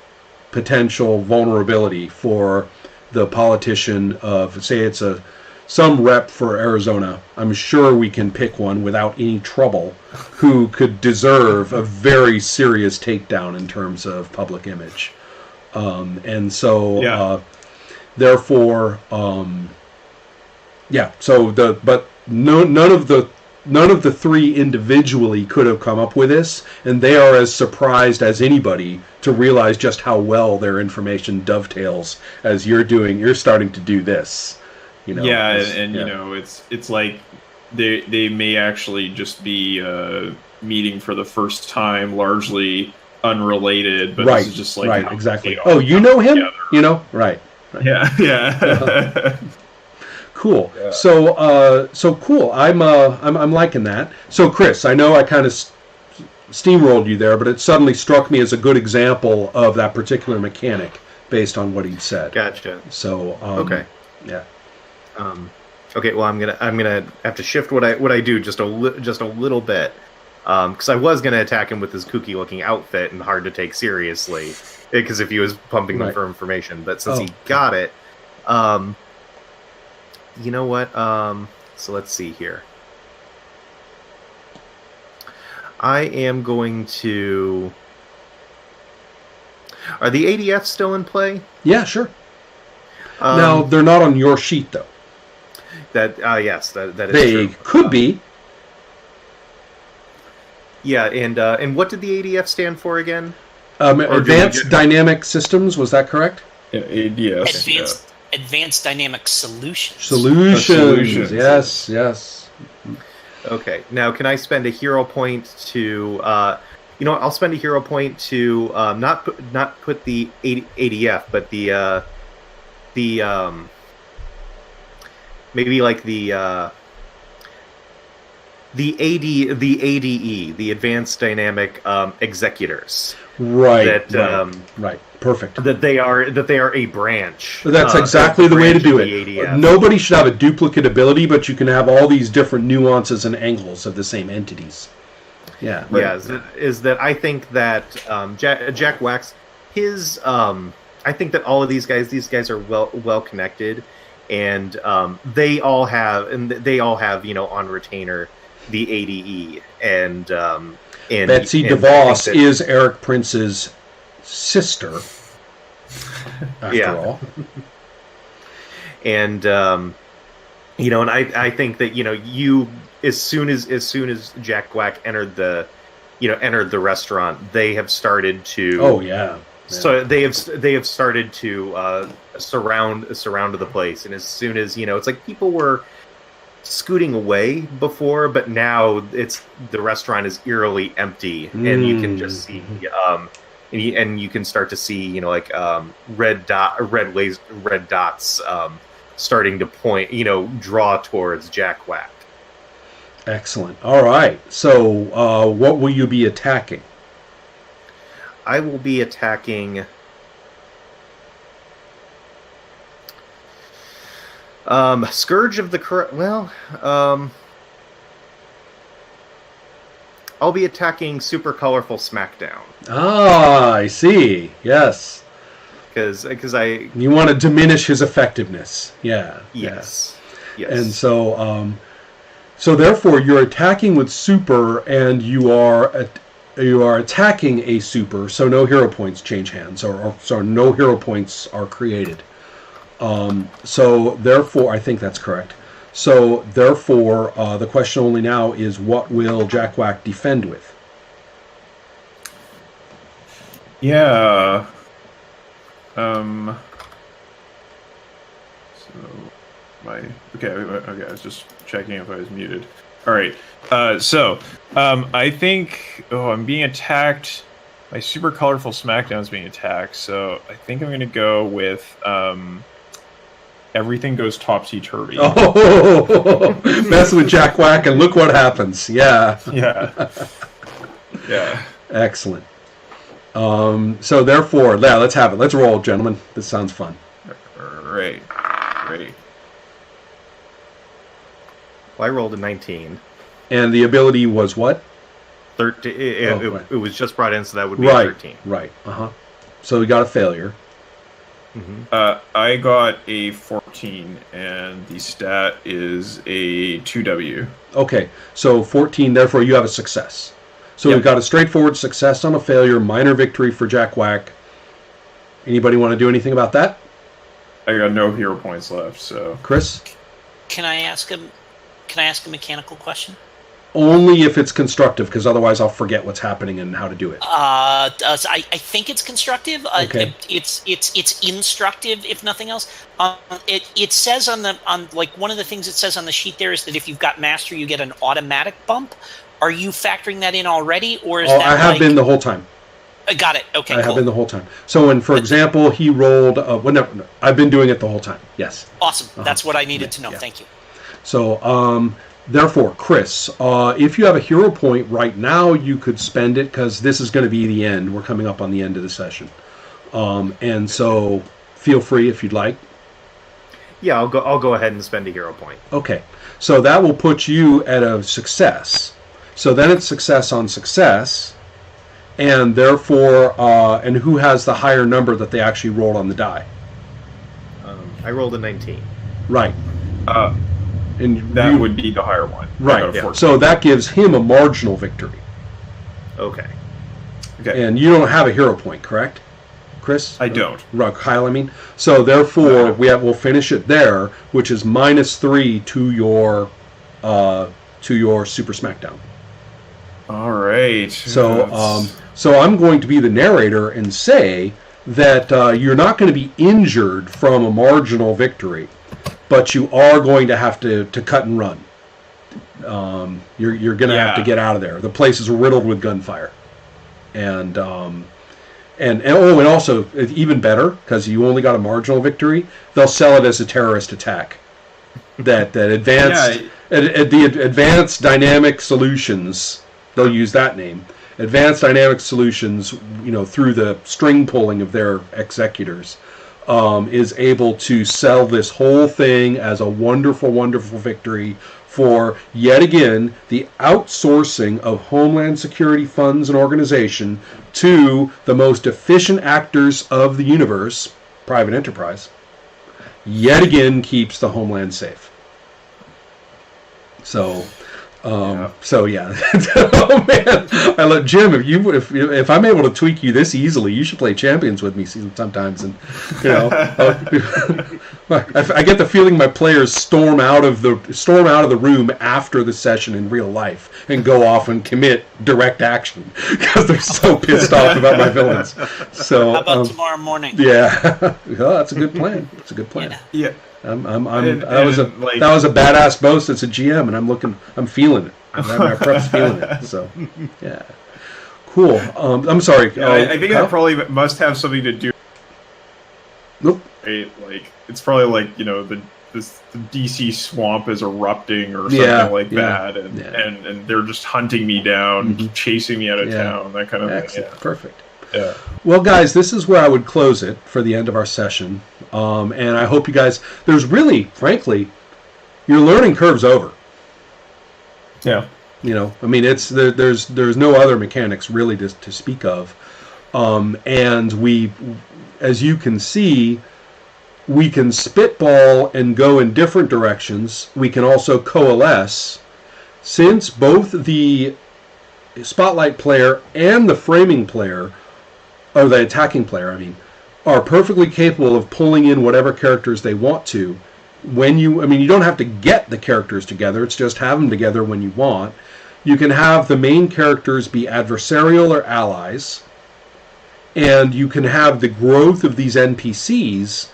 potential vulnerability for the politician of, say it's some rep for Arizona. I'm sure we can pick one without any trouble who could deserve a very serious takedown in terms of public image. Therefore, but none of the three individually could have come up with this, and they are as surprised as anybody to realize just how well their information dovetails as you're starting to do this. You know, you know, it's like they may actually just be meeting for the first time, largely unrelated, but this is just like exactly. Oh, you know him? Together. You know, right. Yeah. Cool. Yeah. So cool. I'm liking that. So Chris, I know I kind of steamrolled you there, but it suddenly struck me as a good example of that particular mechanic based on what he'd said. Gotcha. So okay. Yeah. Okay. Well, I'm gonna have to shift what I do just a little bit, because I was gonna attack him with his kooky looking outfit and hard to take seriously, because if he was pumping them for information, but since he got it, you know what? So let's see here. I am going to. Are the ADFs still in play? Yeah, sure. Now they're not on your sheet though. That yes, that is they true. Could be. Yeah, and what did the ADF stand for again? Advanced Dynamic Systems, was that correct? Yeah, ADS. Advanced Dynamic Solutions. Solutions. Yes. Okay. Now, can I spend a hero point to? You know what? I'll spend a hero point to not put the ADF, but the maybe like the ADE, the Advanced Dynamic Executors. Right. Right. Perfect. That they are a branch. That's exactly the way to do it. Nobody should have a duplicate ability, but you can have all these different nuances and angles of the same entities. Yeah. Right. Yeah. Is that I think that Jack Wax, his I think that all of these guys are well connected, and they all have on retainer the ADE and Betsy DeVos is Eric Prince's sister, after all. And and I think that you as soon as Jack Quack entered the restaurant, they have started to so they have started to surround the place, and as soon as it's like people were scooting away before, but now the restaurant is eerily empty, and you can just see and you can start to see red dots starting to point draw towards Jack Quack. Excellent. All right. So what will you be attacking? I will be attacking Scourge of the I'll be attacking Super Colorful Smackdown. Ah, I see. Yes. Because you want to diminish his effectiveness. Yeah. Yes. And so therefore you're attacking with super, and you are attacking a super, so no hero points change hands, or so no hero points are created. So therefore, I think that's correct. So therefore, the question only now is, what will Jack Whack defend with? Yeah. Okay. I was just checking if I was muted. All right. I think. Oh, I'm being attacked. My super colorful Smackdown is being attacked. So I think I'm going to go with everything goes topsy-turvy. Oh, mess with Jack Whack and look what happens. Yeah. Yeah. Yeah. Excellent. So therefore, yeah, let's have it. Let's roll, gentlemen. This sounds fun. Right. Ready. Well, I rolled a 19. And the ability was what? 13. It was just brought in, so that would be Right. 13. Right. So we got a failure. Mm-hmm. I got a 14, and the stat is a 2W. Okay, so 14, therefore you have a success. So Yep. we've got a straightforward success on a failure, minor victory for Jack Whack. Anybody want to do anything about that? I got no hero points left, so... Chris? Can I ask a mechanical question? Only if it's constructive, because otherwise I'll forget what's happening and how to do it. So I think it's constructive. Okay. It's instructive, if nothing else. It says on one of the things it says on the sheet there is that if you've got master, you get an automatic bump. Are you factoring that in already, or is that? I have been the whole time. Got it. Okay. I have been the whole time. So when, for example, he rolled. No, I've been doing it the whole time. Yes. Awesome. That's what I needed to know. Yeah. Thank you. So, therefore, Chris, if you have a hero point right now, you could spend it because this is going to be the end. We're coming up on the end of the session, and so feel free if you'd like. Yeah, I'll go ahead and spend a hero point. Okay, so that will put you at a success. So then it's success on success, and therefore, and who has the higher number that they actually rolled on the die? I rolled a 19. Right. And That would be the higher one. right. Yeah. So that gives him a marginal victory. Okay. Okay. And you don't have a hero point, correct, Chris? I don't. Kyle, I mean. So therefore, No. we'll finish it there, which is -3 to your Super Smackdown. All right. So I'm going to be the narrator and say that you're not going to be injured from a marginal victory, but you are going to have to cut and run. You're going to have to get out of there. The place is riddled with gunfire, and also even better, because you only got a marginal victory, they'll sell it as a terrorist attack. That advanced the Advanced Dynamic Solutions, they'll use that name. Advanced Dynamic Solutions, through the string pulling of their executors, is able to sell this whole thing as a wonderful, wonderful victory for, yet again, the outsourcing of Homeland Security funds and organization to the most efficient actors of the universe, private enterprise, yet again keeps the Homeland safe. So... So yeah. Oh man, I love Jim. If I'm able to tweak you this easily, you should play Champions with me sometimes. And I get the feeling my players storm out of the room after the session in real life and go off and commit direct action because they're so pissed off about my villains. So How about tomorrow morning? Yeah, well, that's a good plan. It's a good plan. Yeah. That was a badass boast as a GM, and I'm feeling it. My prep's feeling it. So, yeah, cool. I'm sorry. I think that probably must have something to do. Nope. Right? Like it's probably like the DC swamp is erupting or something that, and they're just hunting me down, chasing me out of town, that kind of thing. Yeah. Perfect. Yeah. Well, guys, this is where I would close it for the end of our session. And I hope you guys, there's really, frankly, your learning curve's over. Yeah. I mean, there's no other mechanics really to speak of. And we, as you can see, we can spitball and go in different directions. We can also coalesce. Since both the spotlight player and the framing player, or the attacking player, I mean, are perfectly capable of pulling in whatever characters they want to. You don't have to get the characters together. It's just have them together when you want. You can have the main characters be adversarial or allies, and you can have the growth of these NPCs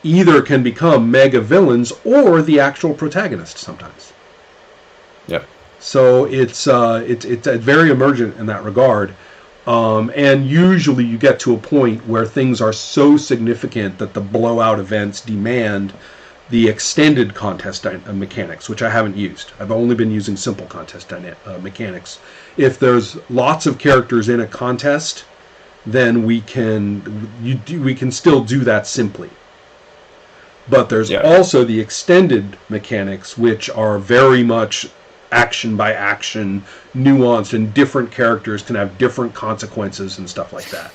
either can become mega villains or the actual protagonist sometimes. Yeah. So it's very emergent in that regard. And usually you get to a point where things are so significant that the blowout events demand the extended contest mechanics, which I haven't used. I've only been using simple contest mechanics. If there's lots of characters in a contest, then we can still do that simply. But there's also the extended mechanics, which are very much action by action, nuanced, and different characters can have different consequences and stuff like that.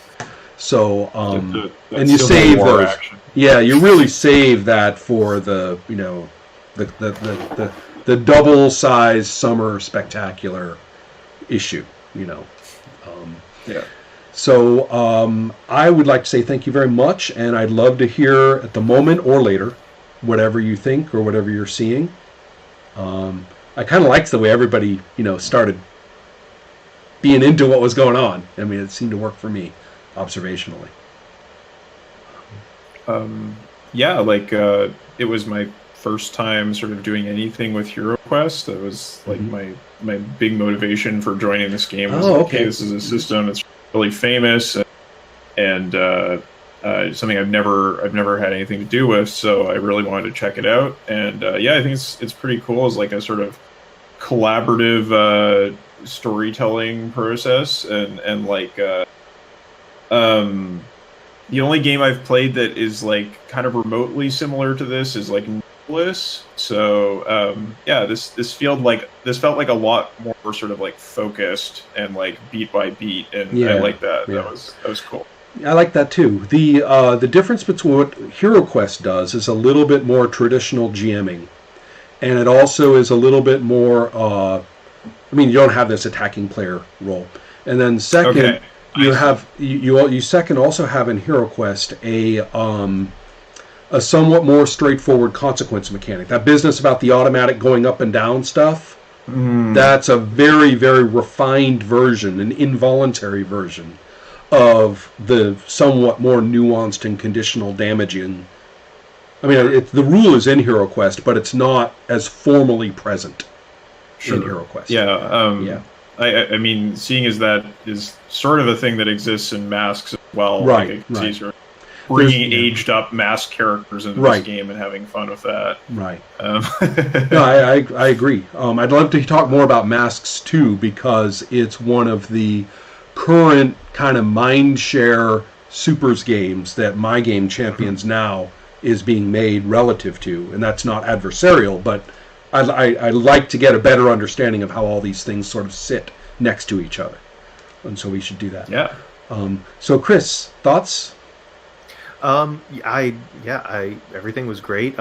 So, and you save those. Action. Yeah, you really save that for the double size summer spectacular issue. Yeah. So I would like to say thank you very much, and I'd love to hear at the moment or later whatever you think or whatever you're seeing. I kind of liked the way everybody, started being into what was going on. I mean, it seemed to work for me, observationally. It was my first time sort of doing anything with HeroQuest. That was like my big motivation for joining this game. Was okay, this is a system that's really famous and something I've never had anything to do with. So I really wanted to check it out. And I think it's pretty cool. It's like a sort of collaborative storytelling process, and the only game I've played that is like kind of remotely similar to this is like Bliss. So this felt like a lot more sort of like focused and like beat by beat, and I like that. Yeah. That was cool. I like that too. The difference between what HeroQuest does is a little bit more traditional GMing, and it also is a little bit more. You don't have this attacking player role, and then second, you second also have in HeroQuest a somewhat more straightforward consequence mechanic. That business about the automatic going up and down stuff. That's a very, very refined version, an involuntary version of the somewhat more nuanced and conditional damaging. The rule is in HeroQuest, but it's not as formally present in HeroQuest. I mean, seeing as that is sort of a thing that exists in Masks as well, right? Bringing aged up mask characters into this game and having fun with that. Right. No, I agree. I'd love to talk more about Masks too, because it's one of the current kind of mind share supers games that My Game Champions now is being made relative to, and that's not adversarial, but I like to get a better understanding of how all these things sort of sit next to each other, and so we should do that. Yeah. So Chris, thoughts? Everything was great.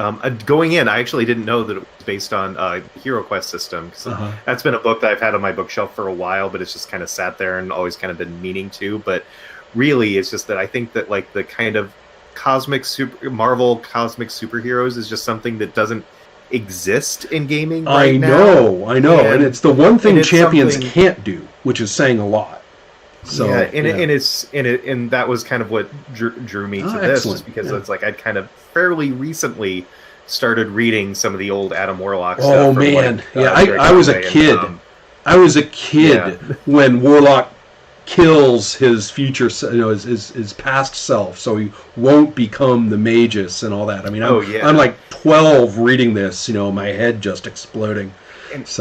Going in, I actually didn't know that it was based on HeroQuest system, because that's been a book that I've had on my bookshelf for a while, but it's just kind of sat there and always kind of been meaning to. But really, it's just that I think that like the kind of Marvel cosmic superheroes is just something that doesn't exist in gaming right now. I know, and it's the one thing Champions can't do, which is saying a lot. So and that was kind of what drew me to this, just because it's like I'd kind of fairly recently started reading some of the old Adam Warlock stuff. Oh man, I was a kid. I was a kid when Warlock kills his future, his past self, so he won't become the Magus and all that. I mean, I'm like 12 reading this, my head just exploding. And it's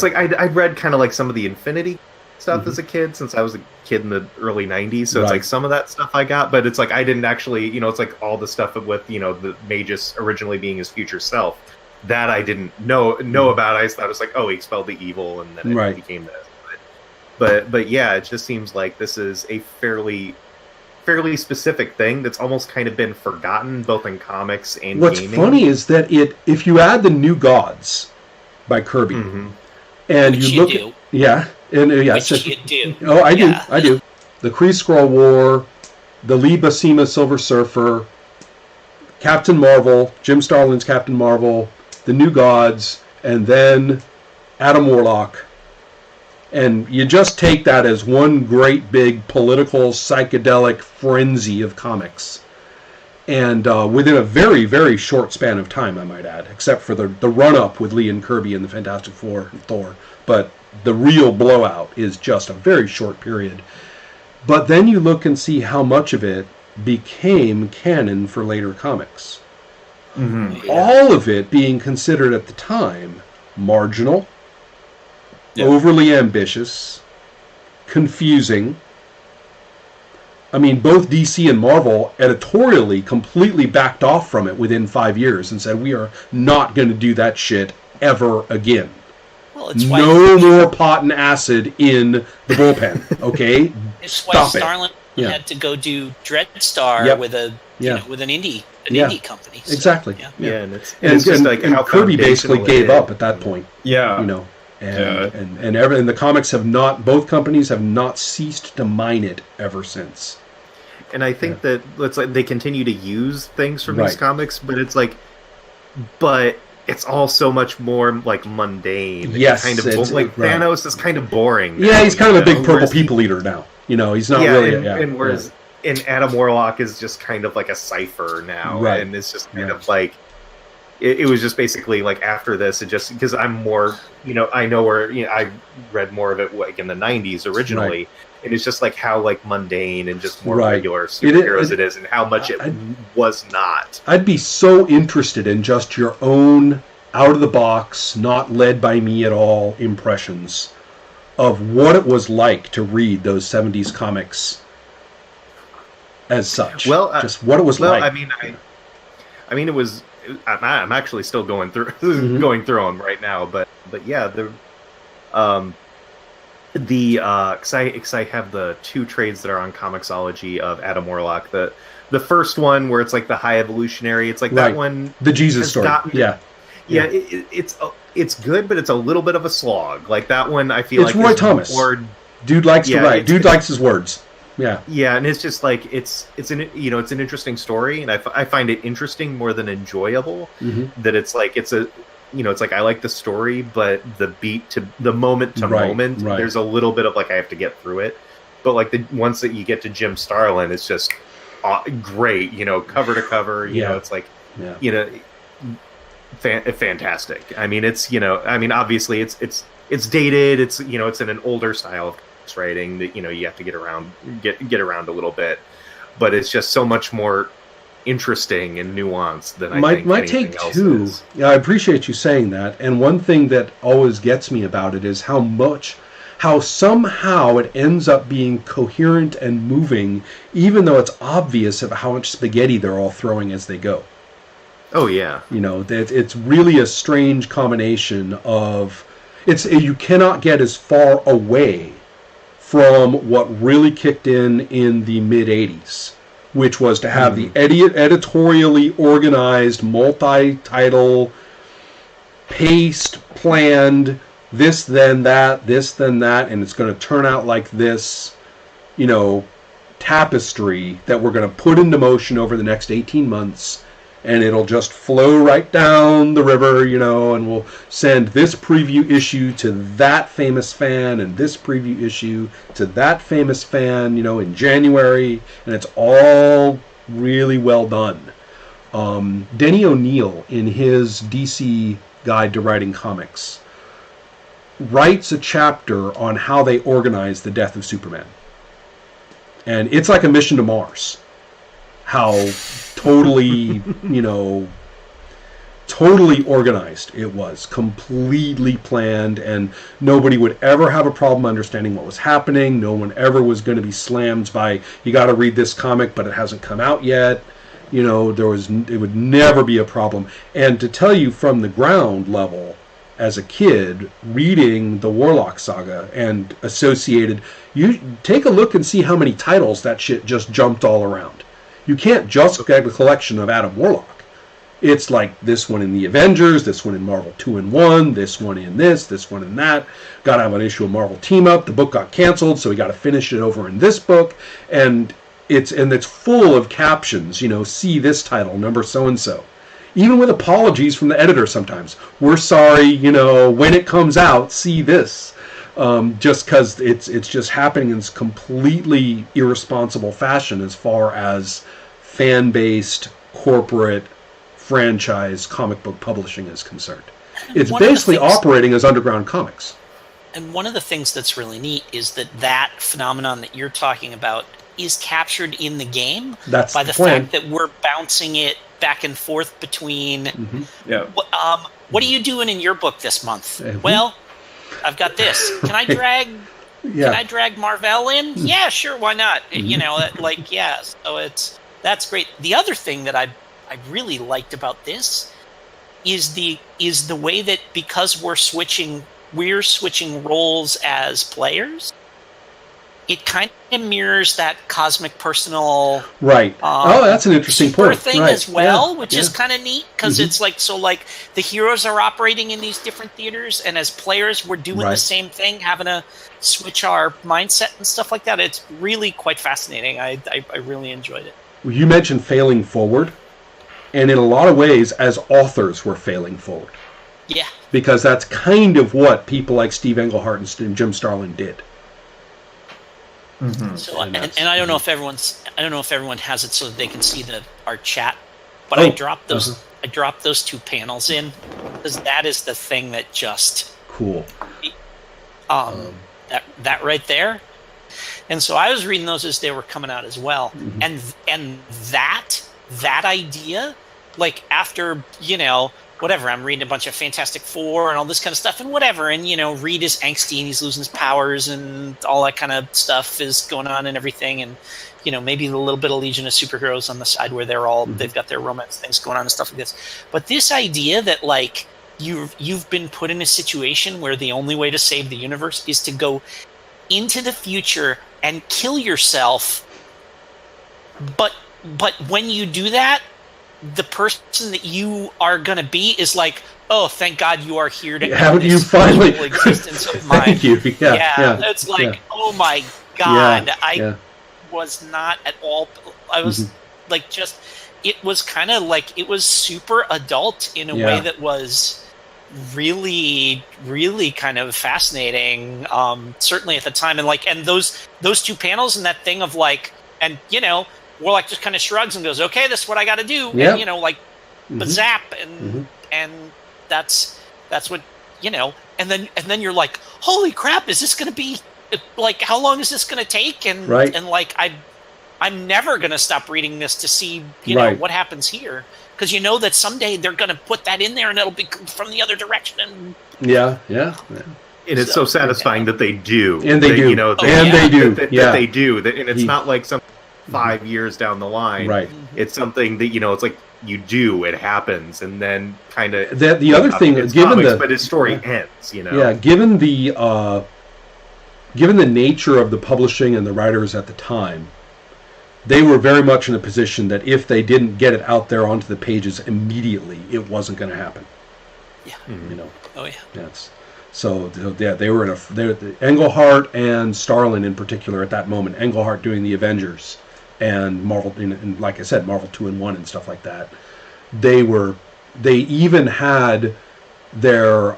like I'd read kind of like some of the Infinity stuff as a kid, since I was a kid in the early 90s, so it's like some of that stuff I got, but it's like I didn't actually, it's like all the stuff with the Magus originally being his future self that I didn't know about. I just thought it was like, he expelled the evil and then it became this. But yeah, it just seems like this is a fairly specific thing that's almost kind of been forgotten, both in comics and What's gaming. Funny is that if you add the New Gods by Kirby, and you look And Which you do. Oh, I do. Yeah. I do. The Kree Skrull War, the Lee Buscema Silver Surfer, Captain Marvel, Jim Starlin's Captain Marvel, the New Gods, and then Adam Warlock. And you just take that as one great big political psychedelic frenzy of comics. And within a very, very short span of time, I might add, except for the run-up with Lee and Kirby and the Fantastic Four and Thor. But the real blowout is just a very short period. But then you look and see how much of it became canon for later comics. Mm-hmm. All of it being considered at the time marginal, Yeah. overly ambitious, confusing. I mean, both DC and Marvel editorially completely backed off from it within 5 years and said, we are not going to do that shit ever again. Well, it's why No more pot and acid in the bullpen, okay? it's why Stop it. Starlin Yeah. had to go do Dreadstar Yep. with a Yeah. with an indie Yeah. company. So, Exactly. yeah. Yeah, and it's And, just like and how Kirby basically foundational it gave is. up at that point, Yeah. you know. And, Yeah. and the comics have not, both companies have not ceased to mine it ever since. And I think that it's like they continue to use things from Right. these comics, but it's like, but it's all so much more like mundane. Yes, kind of it's- like right. Thanos is kind of boring. Yeah, now, he's kind you of a big know, purple whereas- people eater now. You know, he's not yeah, really. and whereas in Adam Warlock is just kind of like a cipher now, Right. and it's just kind Yeah. of like it was just basically like after this, it just because I'm more, you know, I know where I read more of it like in the '90s originally. Right. And it's just like how like mundane and just more Right. regular superheroes It- it is, and how much it was not. I'd be so interested in just your own out of the box, not led by me at all impressions of what it was like to read those 70s comics as such. Well, just what it was like. I mean, it was. I'm actually still going through Mhm. going through them right now, but yeah, because I have the 2 trades that are on Comixology of Adam Warlock. The first one where it's like the High Evolutionary. It's like Right. that one. The Jesus has story. gotten- Yeah. Yeah, it's good, but it's a little bit of a slog. Like that one, I feel It's like Roy is Thomas. more- Dude likes Yeah, to write. it's- Dude likes his words. Yeah. Yeah, and it's just like it's an it's an interesting story, and I find it interesting more than enjoyable. hmm That it's like it's a it's like I like the story, but the beat to the moment to Right, moment, right. there's a little bit of like I have to get through it. But like the once that you get to Jim Starlin, it's just great, cover to cover. You Yeah. know, it's like Yeah. fantastic. I mean, obviously it's dated. It's it's in an older style of writing that you have to get around a little bit, but it's just so much more interesting and nuanced than I think my anything take else too. is. Yeah, I appreciate you saying that. And one thing that always gets me about it is how somehow it ends up being coherent and moving, even though it's obvious of how much spaghetti they're all throwing as they go. Oh yeah, That it's really a strange combination of you cannot get as far away from what really kicked in the mid 80s, which was to have the editorially organized, multi-title, paced, planned, this then that, and it's going to turn out like this, tapestry that we're going to put into motion over the next 18 months, and it'll just flow right down the river, and we'll send this preview issue to that famous fan and this preview issue to that famous fan, in January, and it's all really well done. Denny O'Neil, in his DC Guide to Writing Comics, writes a chapter on how they organize the death of Superman. And it's like a mission to Mars. How totally, totally organized it was. Completely planned, and nobody would ever have a problem understanding what was happening. No one ever was going to be slammed by, you got to read this comic, but it hasn't come out yet. It would never be a problem. And to tell you from the ground level, as a kid, reading the Warlock saga and associated, you take a look and see how many titles that shit just jumped all around. You can't just get a collection of Adam Warlock. It's like this one in the Avengers, this one in Marvel 2-in-1, this one in this one in that. Got to have an issue of Marvel Team Up. The book got canceled, so we got to finish it over in this book. And it's full of captions, see this title, number so-and-so. Even with apologies from the editor sometimes. We're sorry, when it comes out, see this. Just because it's just happening in this completely irresponsible fashion as far as fan-based corporate franchise comic book publishing is concerned. It's basically operating as underground comics. And one of the things that's really neat is that phenomenon that you're talking about is captured in the game by the fact that we're bouncing it back and forth between. Yeah. What are you doing in your book this month? Well, I've got this. Can I drag? Can I drag Marvel in? Yeah, sure. Why not? So that's great. The other thing that I really liked about this is the way that, because we're switching roles as players, it kind of mirrors that cosmic personal right. That's an interesting point thing as well, which is kind of neat, because it's like the heroes are operating in these different theaters, and as players we're doing the same thing, having to switch our mindset and stuff like that. It's really quite fascinating. I really enjoyed it. Well, you mentioned failing forward, and in a lot of ways as authors we're failing forward. Yeah. Because that's kind of what people like Steve Englehart and Jim Starlin did. So, and I don't know if everyone has it so that they can see our chat, but I dropped those. I dropped those two panels in because that is the thing that just cool. That right there, and so I was reading those as they were coming out as well, and that idea, like after whatever, I'm reading a bunch of Fantastic Four and all this kind of stuff and whatever, and Reed is angsty and he's losing his powers and all that kind of stuff is going on and everything, and maybe a little bit of Legion of Superheroes on the side where they're all they've got their romance things going on and stuff like this. But this idea that like you've been put in a situation where the only way to save the universe is to go into the future and kill yourself, but when you do that, the person that you are going to be is like, oh, thank God you are here to have you finally existence of mine. Thank you. Yeah. It's like, oh my God, I was not at all. I was like, just it was kind of like it was super adult in a way that was really, really kind of fascinating. Certainly at the time, and those two panels and that thing of like, and Warlock just kind of shrugs and goes, "Okay, this is what I got to do." Yep. And zap, and that's what And then you're like, "Holy crap! Is this going to be like? How long is this going to take?" And like I'm never going to stop reading this to see what happens here, because that someday they're going to put that in there and it'll be from the other direction. And yeah. And it's so satisfying that they do, and they do, they do, they do, and it's not like some 5 years down the line. Right. It's something that it's like you do, it happens, and then kind of the other thing, but his story ends. Yeah, given the nature of the publishing and the writers at the time, they were very much in a position that if they didn't get it out there onto the pages immediately, it wasn't going to happen. Yeah. Oh yeah. That's so. Yeah, they were Englehart and Starlin in particular at that moment. Englehart doing the Avengers and Marvel, and like I said, Marvel 2-in-1 and stuff like that. They even had their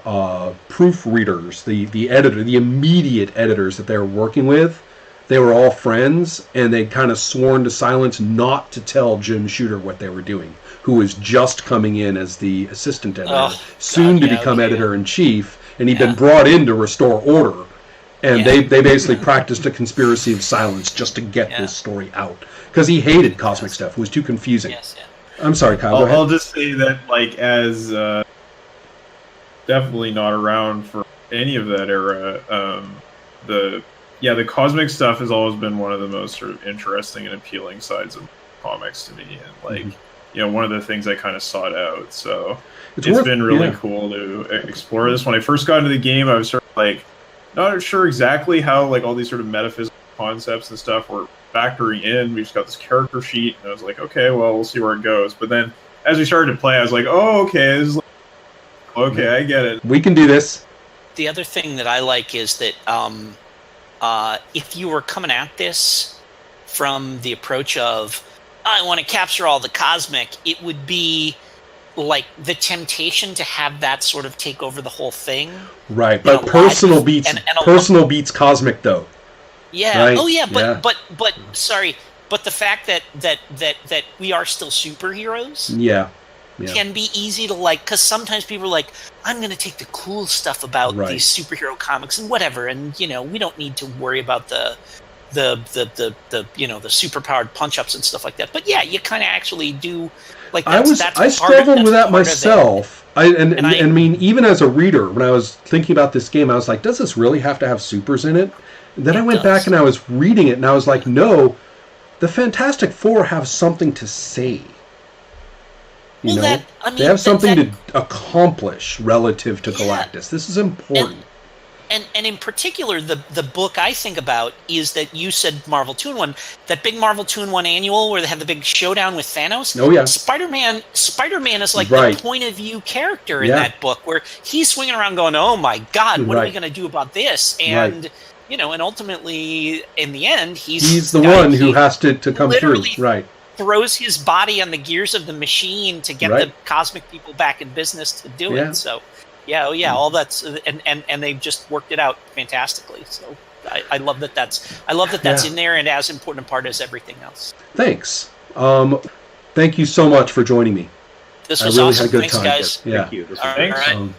proofreaders, the editor, the immediate editors that they were working with. They were all friends, and they'd kind of sworn to silence not to tell Jim Shooter what they were doing, who was just coming in as the assistant editor, soon to become editor-in-chief, and he'd been brought in to restore order. And they basically practiced a conspiracy of silence just to get this story out. Because he hated cosmic stuff. It was too confusing. I'm sorry, Kyle, go ahead. I'll just say that, like, as definitely not around for any of that era, the cosmic stuff has always been one of the most sort of interesting and appealing sides of comics to me. And, like, one of the things I kind of sought out. So it's been really cool to explore this. When I first got into the game, I was sort of like, not sure exactly how like all these sort of metaphysical concepts and stuff were factoring in. We just got this character sheet, and I was like, okay, well, we'll see where it goes. But then as we started to play, I was like, oh, okay, this is okay, I get it. We can do this. The other thing that I like is that if you were coming at this from the approach of, I want to capture all the cosmic, it would be like the temptation to have that sort of take over the whole thing. Right, but personal beats beats cosmic though. Yeah. Right? Oh yeah, Yeah. but sorry, but the fact that we are still superheroes. Yeah. Can be easy to like, because sometimes people are like, I'm going to take the cool stuff about these superhero comics and whatever, and we don't need to worry about the superpowered punch ups and stuff like that. But yeah, you kind of actually do like. I struggled with that myself. I mean, even as a reader, when I was thinking about this game, I was like, does this really have to have supers in it? And then I went back and I was reading it, and I was like, no, the Fantastic Four have something to say. They have something to accomplish relative to Galactus. This is important. And in particular, the book I think about is that you said Marvel 2-in-1, that big Marvel 2-in-1 annual where they have the big showdown with Thanos. Oh yeah. Spider-Man is like the point of view character in that book, where he's swinging around going, "Oh my God, what are we going to do about this?" And and ultimately, in the end, he's the one who has to come through. Right. Throws his body on the gears of the machine to get the cosmic people back in business to do it. So, all that's and they've just worked it out fantastically. So I love that that's in there and as important a part as everything else. Thanks. Thank you so much for joining me. This was I really awesome. had a good Thanks, time. guys. Yeah. Thank you. This was all right.